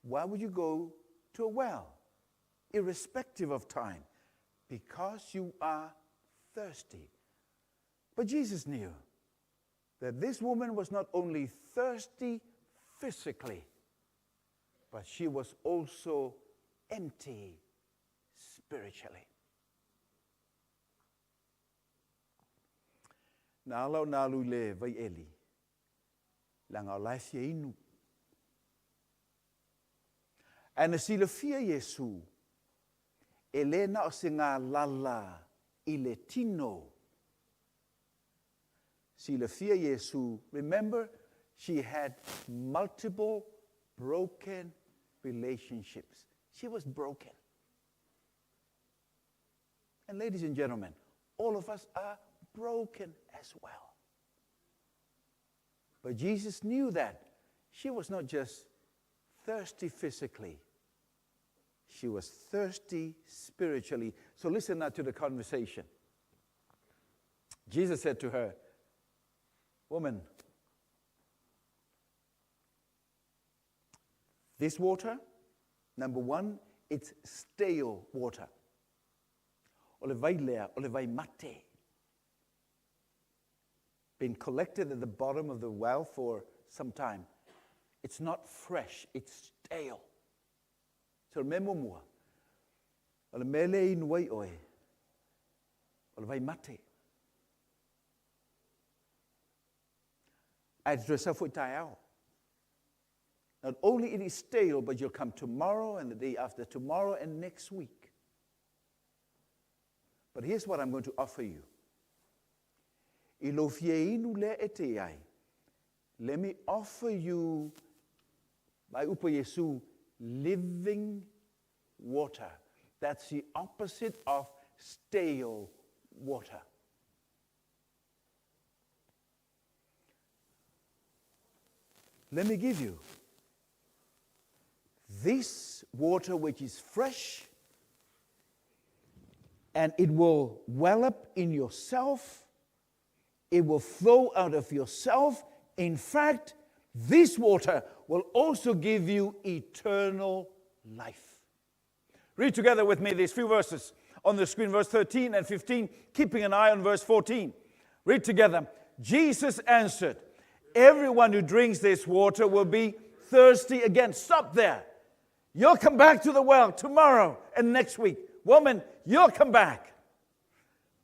Why would you go to a well, irrespective of time? Because you are thirsty. But Jesus knew that this woman was not only thirsty physically, but she was also empty spiritually. Nalo nalu le vai eli. Langa life ye inu. Ana sila fia Yesu. Elena o singa lala ile tino. Sila fia Yesu. Remember, she had multiple broken relationships. She was broken. And ladies and gentlemen, all of us are broken as well. But Jesus knew that she was not just thirsty physically, she was thirsty spiritually. So listen now to the conversation. Jesus said to her, "Woman, this water, number one, it's stale water. Ole vai lea, ole vai mate. Been collected at the bottom of the well for some time. It's not fresh, it's stale. So remember mua. Ole mele in wai oe. Ole vai mate. I'd dress up for tayao. Not only it is stale, but you'll come tomorrow and the day after tomorrow and next week. But here's what I'm going to offer you. Let me offer you, by upa Yesu, living water. That's the opposite of stale water. Let me give you this water which is fresh, and it will well up in yourself. It will flow out of yourself. In fact, this water will also give you eternal life. Read together with me these few verses on the screen, verse 13 and 15, keeping an eye on verse 14. Read together. Jesus answered, "Everyone who drinks this water will be thirsty again." Stop there. You'll come back to the well tomorrow and next week. Woman, you'll come back.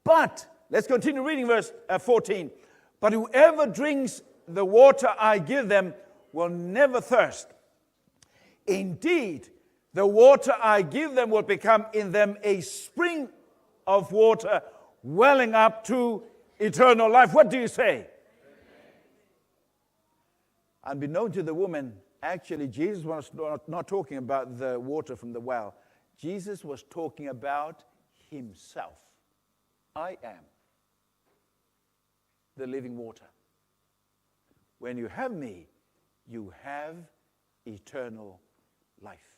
But, let's continue reading verse 14. But whoever drinks the water I give them will never thirst. Indeed, the water I give them will become in them a spring of water welling up to eternal life. What do you say? Unbeknown to the woman, actually, Jesus was not talking about the water from the well. Jesus was talking about himself. I am the living water. When you have me, you have eternal life.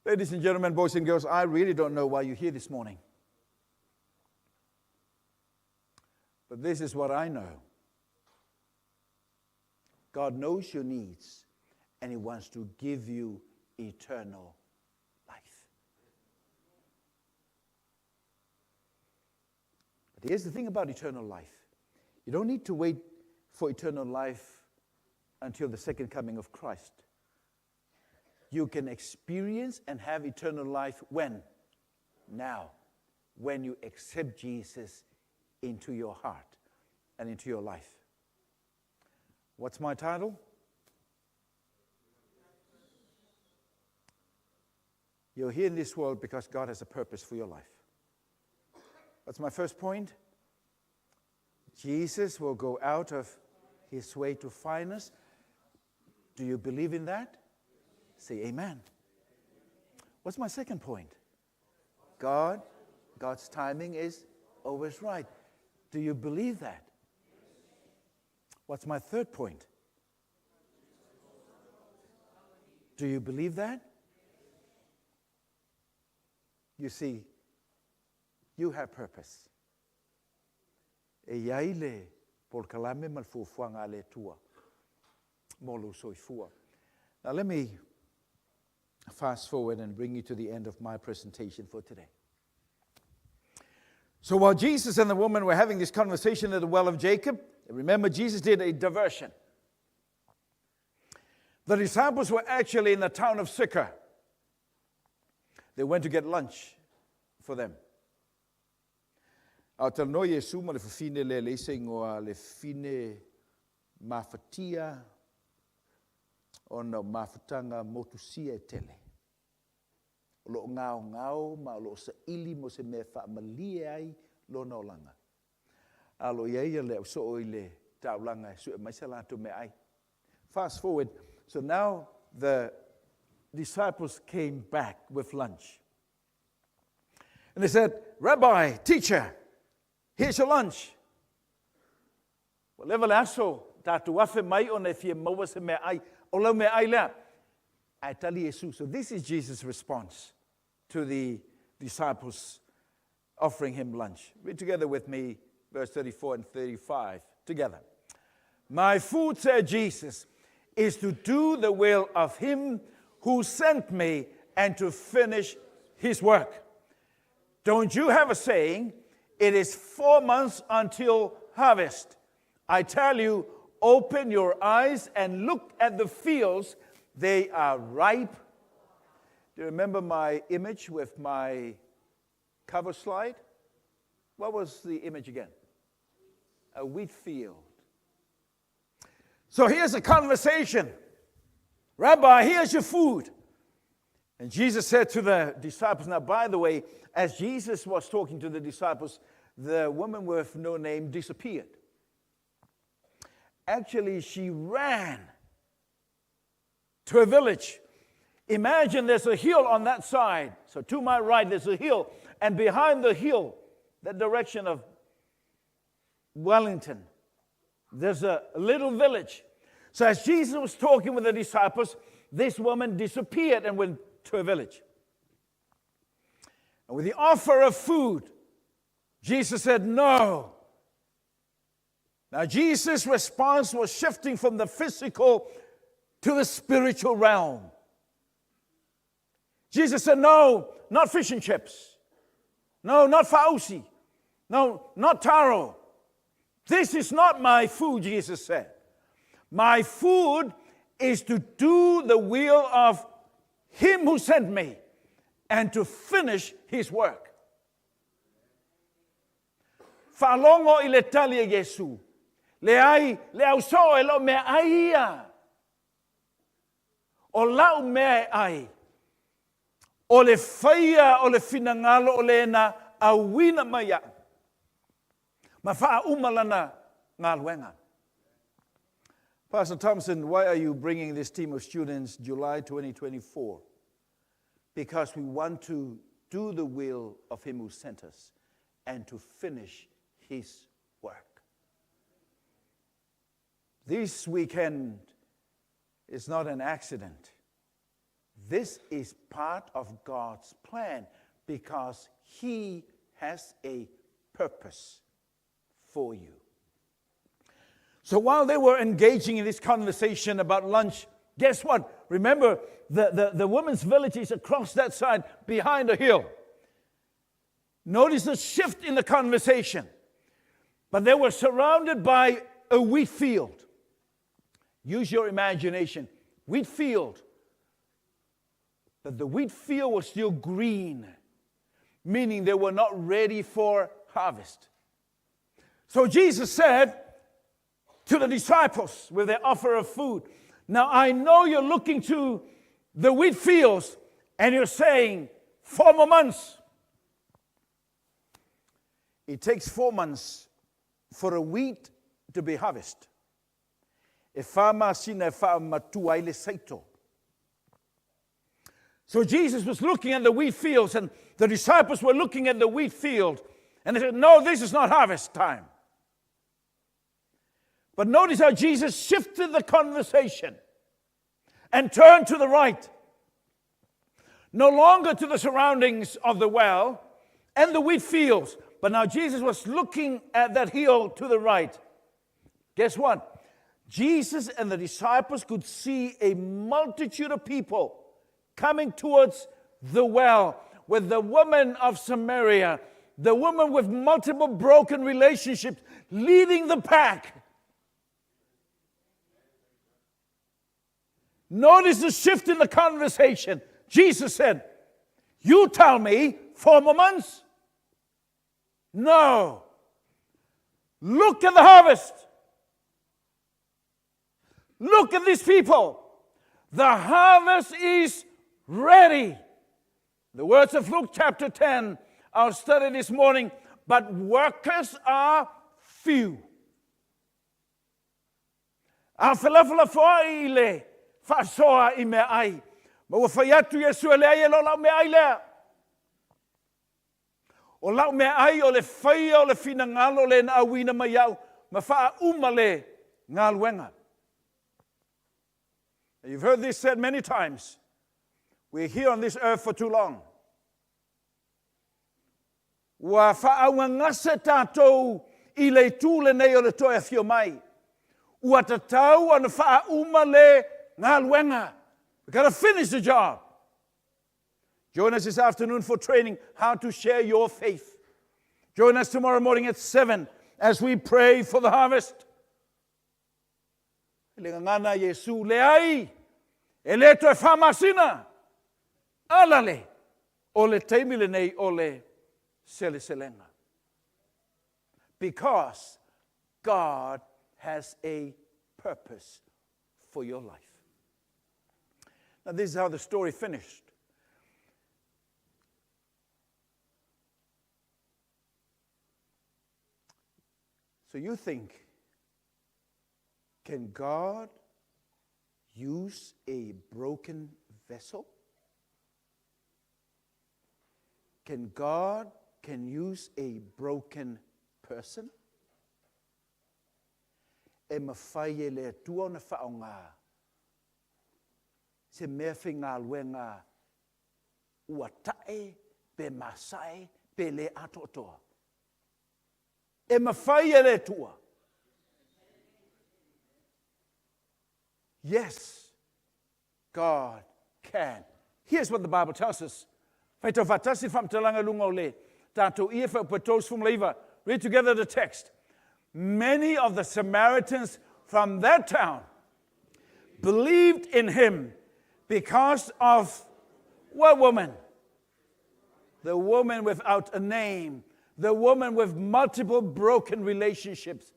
Ladies and gentlemen, boys and girls, I really don't know why you're here this morning. But this is what I know. God knows your needs, and he wants to give you eternal life. But here's the thing about eternal life. You don't need to wait for eternal life until the second coming of Christ. You can experience and have eternal life when? Now, when you accept Jesus into your heart and into your life. What's my title? You're here in this world because God has a purpose for your life. What's my first point? Jesus will go out of his way to find us. Do you believe in that? Say amen. What's my second point? God's timing is always right. Do you believe that? What's my third point? Do you believe that? You see, you have purpose. E iai le por kalame mal fufuanga le tua. Molu soifua. Now let me fast forward and bring you to the end of my presentation for today. So while Jesus and the woman were having this conversation at the well of Jacob, remember Jesus did a diversion. The disciples were actually in the town of Sychar. They went to get lunch for them. Au no Yesu ma le fine le lesingoa le fine mafatia ona mafatanga motusia tele. Lo ngao ma lo sa ili mo se me fa malie ai lo no langa. Alo ye le so ile taulanga su mai sala to me ai. Fast forward. So now the disciples came back with lunch. And they said, Rabbi, teacher, here's your lunch. Whatever lasso, tatu wafe mai o ne fie maua se me ai, o lau me ai lea. I tell you, Jesus. So this is Jesus' response to the disciples offering him lunch. Read together with me, verse 34 and 35, together. My food, said Jesus, is to do the will of him who sent me and to finish his work. Don't you have a saying, it is 4 months until harvest. I tell you, open your eyes and look at the fields. They are ripe. Do you remember my image with my cover slide? What was the image again? A wheat field. So here's a conversation. Rabbi, here's your food. And Jesus said to the disciples, now by the way, as Jesus was talking to the disciples, the woman with no name disappeared. Actually, she ran to a village. Imagine there's a hill on that side. So to my right, there's a hill. And behind the hill, that direction of Wellington, there's a little village. So as Jesus was talking with the disciples, this woman disappeared and went to a village. And with the offer of food, Jesus said, no. Now Jesus' response was shifting from the physical to the spiritual realm. Jesus said, no, not fish and chips. No, not fauci. No, not taro. This is not my food, Jesus said. My food is to do the will of him who sent me and to finish his work. Falongo i le talia Yesu. Le au so e lo me aia. O lau me ai. O le faia o le finangalo o le na awina maya. Ma faa umalana ngaluenga. Pastor Thompson, why are you bringing this team of students July 2024? Because we want to do the will of him who sent us and to finish his work. This weekend is not an accident. This is part of God's plan because he has a purpose for you. So while they were engaging in this conversation about lunch, guess what? Remember, the woman's village is across that side behind a hill. Notice the shift in the conversation. But they were surrounded by a wheat field. Use your imagination. Wheat field. But the wheat field was still green, meaning they were not ready for harvest. So Jesus said to the disciples with their offer of food, now I know you're looking to the wheat fields and you're saying 4 more months. It takes 4 months for a wheat to be harvested. e whamasina e whamatua i le saito. So Jesus was looking at the wheat fields, and the disciples were looking at the wheat field, and they said, no, this is not harvest time. But notice how Jesus shifted the conversation and turned to the right. No longer to the surroundings of the well and the wheat fields, but now Jesus was looking at that hill to the right. Guess what? Jesus and the disciples could see a multitude of people coming towards the well, with the woman of Samaria, the woman with multiple broken relationships, leading the pack. Notice the shift in the conversation. Jesus said, you tell me 4 more months? No. Look at the harvest. Look at these people. The harvest is ready. The words of Luke chapter 10, I'll study this morning, but workers are few. A whalawhala whai le, whaasoa I mea ai. Ma ua whai atu Yesu e le ai e lo lau mea ai lea. O lau mea ai o le whai o le whina ngalo le na awina mai au, ma wha umale ngā luenga. You've heard this said many times. We're here on this earth for too long. Wa whaaunga ngase tātou I le tūle nei o le toi a whio mai. Ua tatau ana whaauma le ngā luenga. We've got to finish the job. Join us this afternoon for training how to share your faith. Join us tomorrow morning at 7 as we pray for the harvest. Le ngana Yesu le ai. E le toi whamasina. Alale, o le teimile nei o le seleselenga. Because God has a purpose for your life. Now this is how the story finished. So you think, can God use a broken vessel? Can use a broken person? E mawhai e le tua na whaonga. Se mea whinga luenga ua tae pe masai pe le atotoa. E mawhai e le tua. Yes, God can. Here's what the Bible tells us. Read together the text. Many of the Samaritans from that town believed in him because of what woman? The woman without a name. The woman with multiple broken relationships.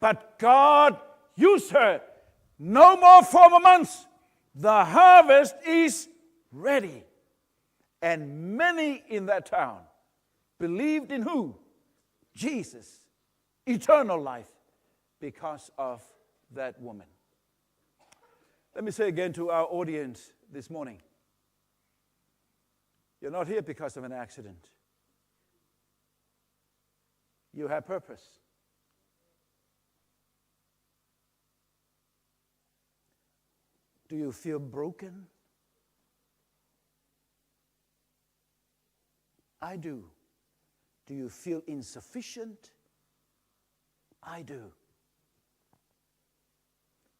But God used her. No more 4 more months. The harvest is ready. And many in that town believed in who? Jesus. Eternal life because of that woman. Let me say again to our audience this morning. You're not here because of an accident. You have purpose. Do you feel broken? I do. Do you feel insufficient? I do.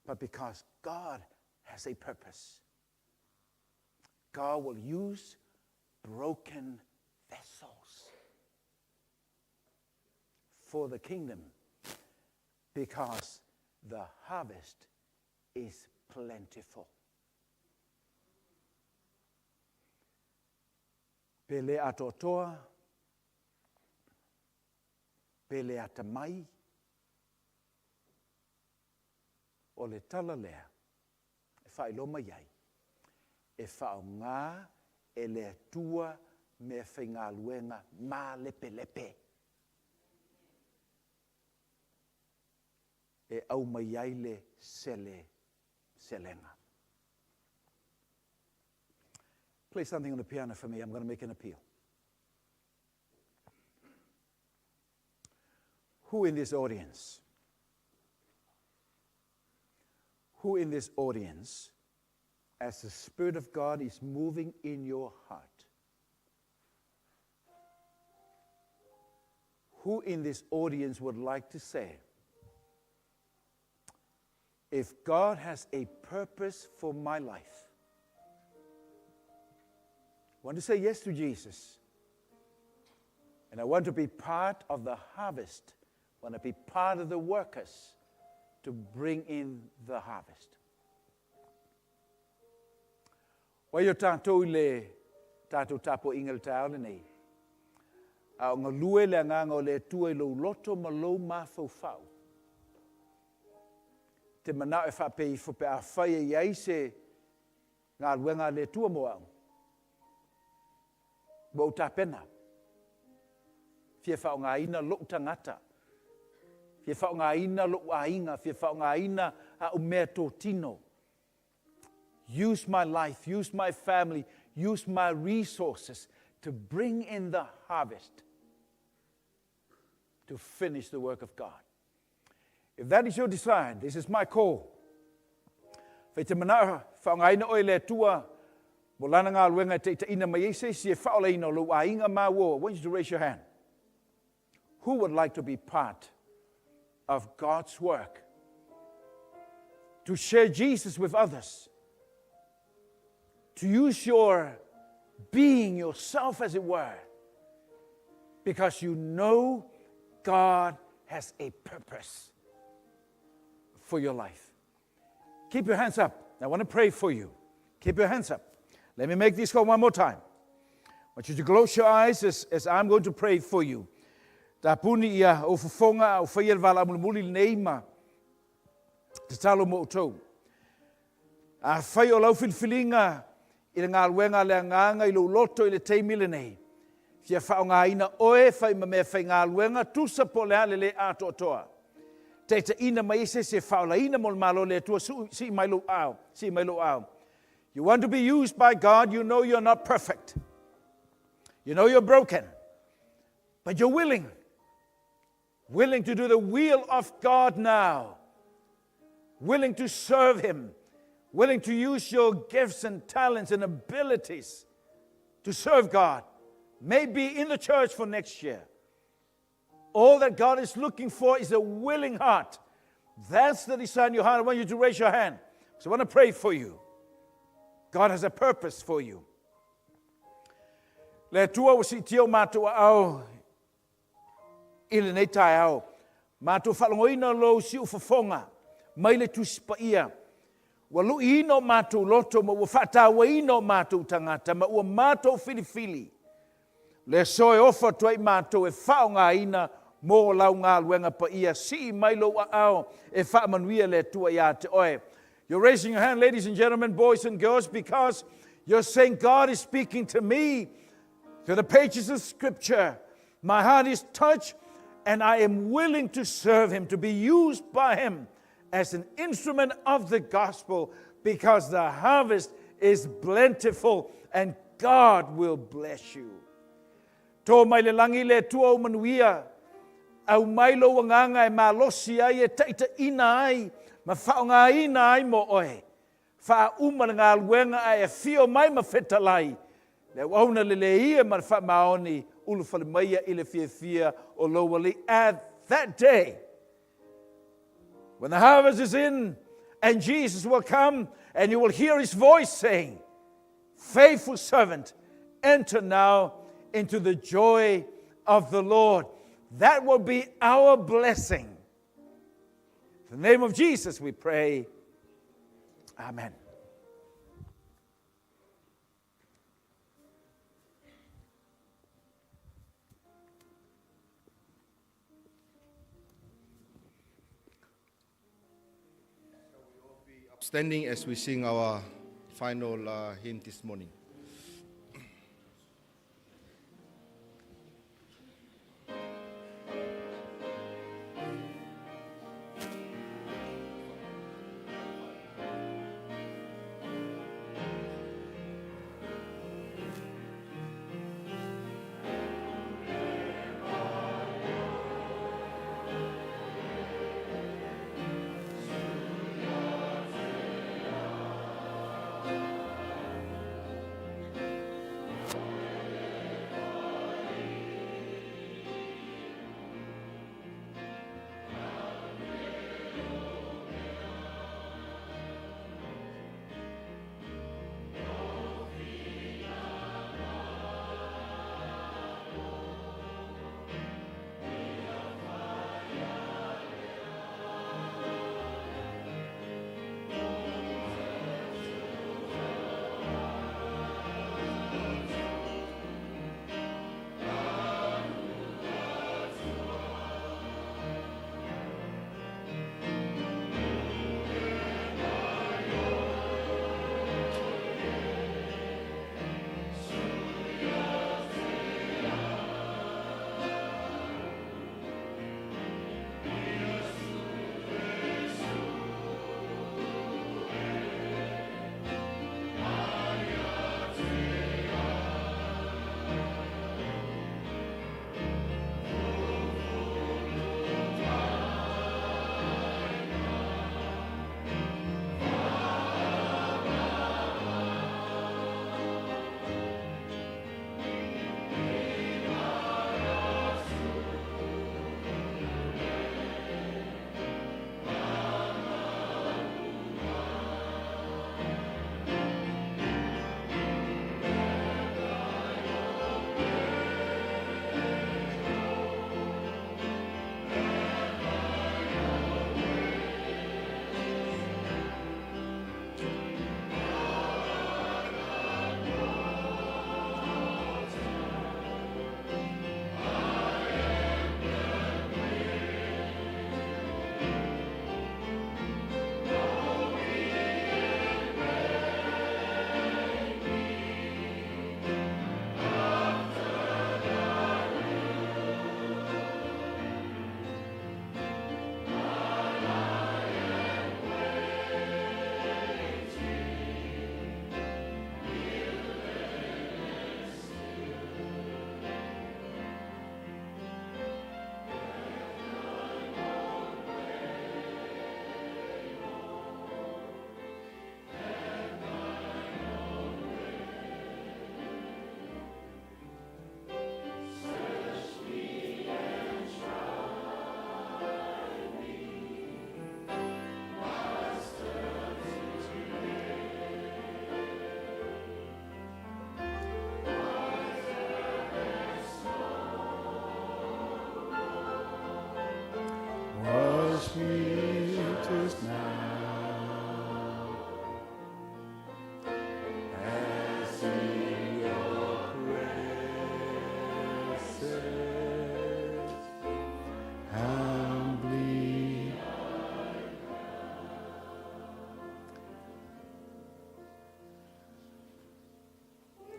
But because God has a purpose, God will use broken vessels for the kingdom because the harvest is plentiful. Pele atotoa, pele atamai, o le tala lea, e whailoma iai, e whaonga, e le atua me whainga luenga mā lepe lepe. e au mai ai le selenga. Play something on the piano for me. I'm going to make an appeal. Who in this audience, as the Spirit of God is moving in your heart, who in this audience would like to say, if God has a purpose for my life, I want to say yes to Jesus, and I want to be part of the harvest, I want to be part of the workers to bring in the harvest. Wai o tātou le tātou tapo ingel tāone nei. A o ngā lue le nganga o le tua i lou loto ma lou mafau fau. Te manao e whape i whape a whai e iai se ngā luenga le tua mo au. Mo ta pena. Fia whao ngā ina lo tangata. Fia whao ngā ina lo ainga. Fia whao ngā ina a umea tō tino. Use my life, use my family, use my resources to bring in the harvest, to finish the work of God. If that is your desire, this is my call. Whai te mana whaongaina oi le tua, mo lana ngā luenga te ina mai ese si e whaoleina lo ainga mā wo. I want you to raise your hand. Who would like to be part of God's work? To share Jesus with others? To use your being, yourself as it were, because you know God has a purpose for your life. Keep your hands up. I want to pray for you. Keep your hands up. Let me make this go one more time. I want you to close your eyes as I'm going to pray for you. Ta puni ia o fufonga o whaia wala mulimuli neima te talo mo utou. A whai o lau whilwhilinga i le ngā luenga le nganga i lo loto i le teimile nei. Fia whao ngā ina oe whai ma mea whai ngā luenga tusa po le ale le ato toa. Te ina mai se whao la ina mol malo le tua si mai lo au. You want to be used by God, you know you're not perfect. You know you're broken. But you're willing to do the will of God now. Willing to serve Him. Willing to use your gifts and talents and abilities to serve God. Maybe in the church for next year. All that God is looking for is a willing heart. That's the desire in your heart. I want you to raise your hand. So I want to pray for you. God has a purpose for you. Le tua wasi tio mātua au ile nei tai au. Mātua whalongoina lo si ufafonga. Maile tuspa ia. Walu ino mātou loto ma ua whatawa ino mātou tangata ma ua mātou filifili. Le soe ofa tuai mātou e whao ngā ina mō lau ngā luenga pa ia si mailo wa au e whaamanuia le tua ia te oe. You're raising your hand, ladies and gentlemen, boys and girls, because you're saying, God is speaking to me through the pages of Scripture. My heart is touched and I am willing to serve Him, to be used by Him as an instrument of the gospel, because the harvest is plentiful and God will bless you. Tō mai le langi le tua o manuia, au mailo wanganga e malosi ai e taita ina ai, ma whaonga ina ai mo oe. Wha umana ngā luenga ai e fio mai ma whetalai. Le wauna le le ia ma wha maoni, ulu whale maia i le fia o lowali. At that day, when the harvest is in, and Jesus will come, and you will hear His voice saying, faithful servant, enter now into the joy of the Lord. That will be our blessing. In the name of Jesus we pray. Amen. Standing as we sing our final hymn this morning.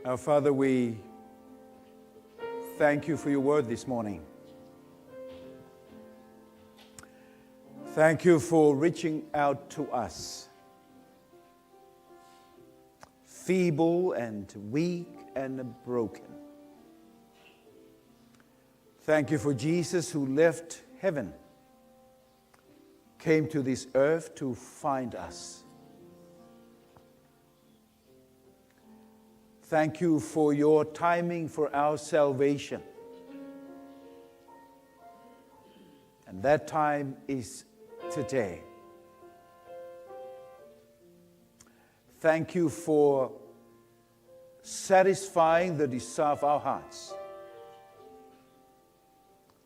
Our Father, we thank you for your word this morning. Thank you for reaching out to us, feeble and weak and broken. Thank you for Jesus who left heaven, came to this earth to find us. Thank you for your timing for our salvation. And that time is today. Thank you for satisfying the desire of our hearts.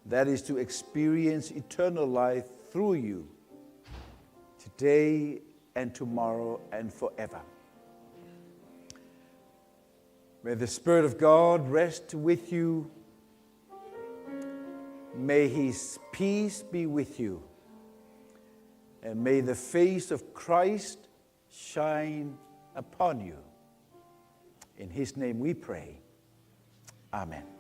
That is to experience eternal life through you, today and tomorrow and forever. May the Spirit of God rest with you. May His peace be with you. And may the face of Christ shine upon you. In His name we pray. Amen.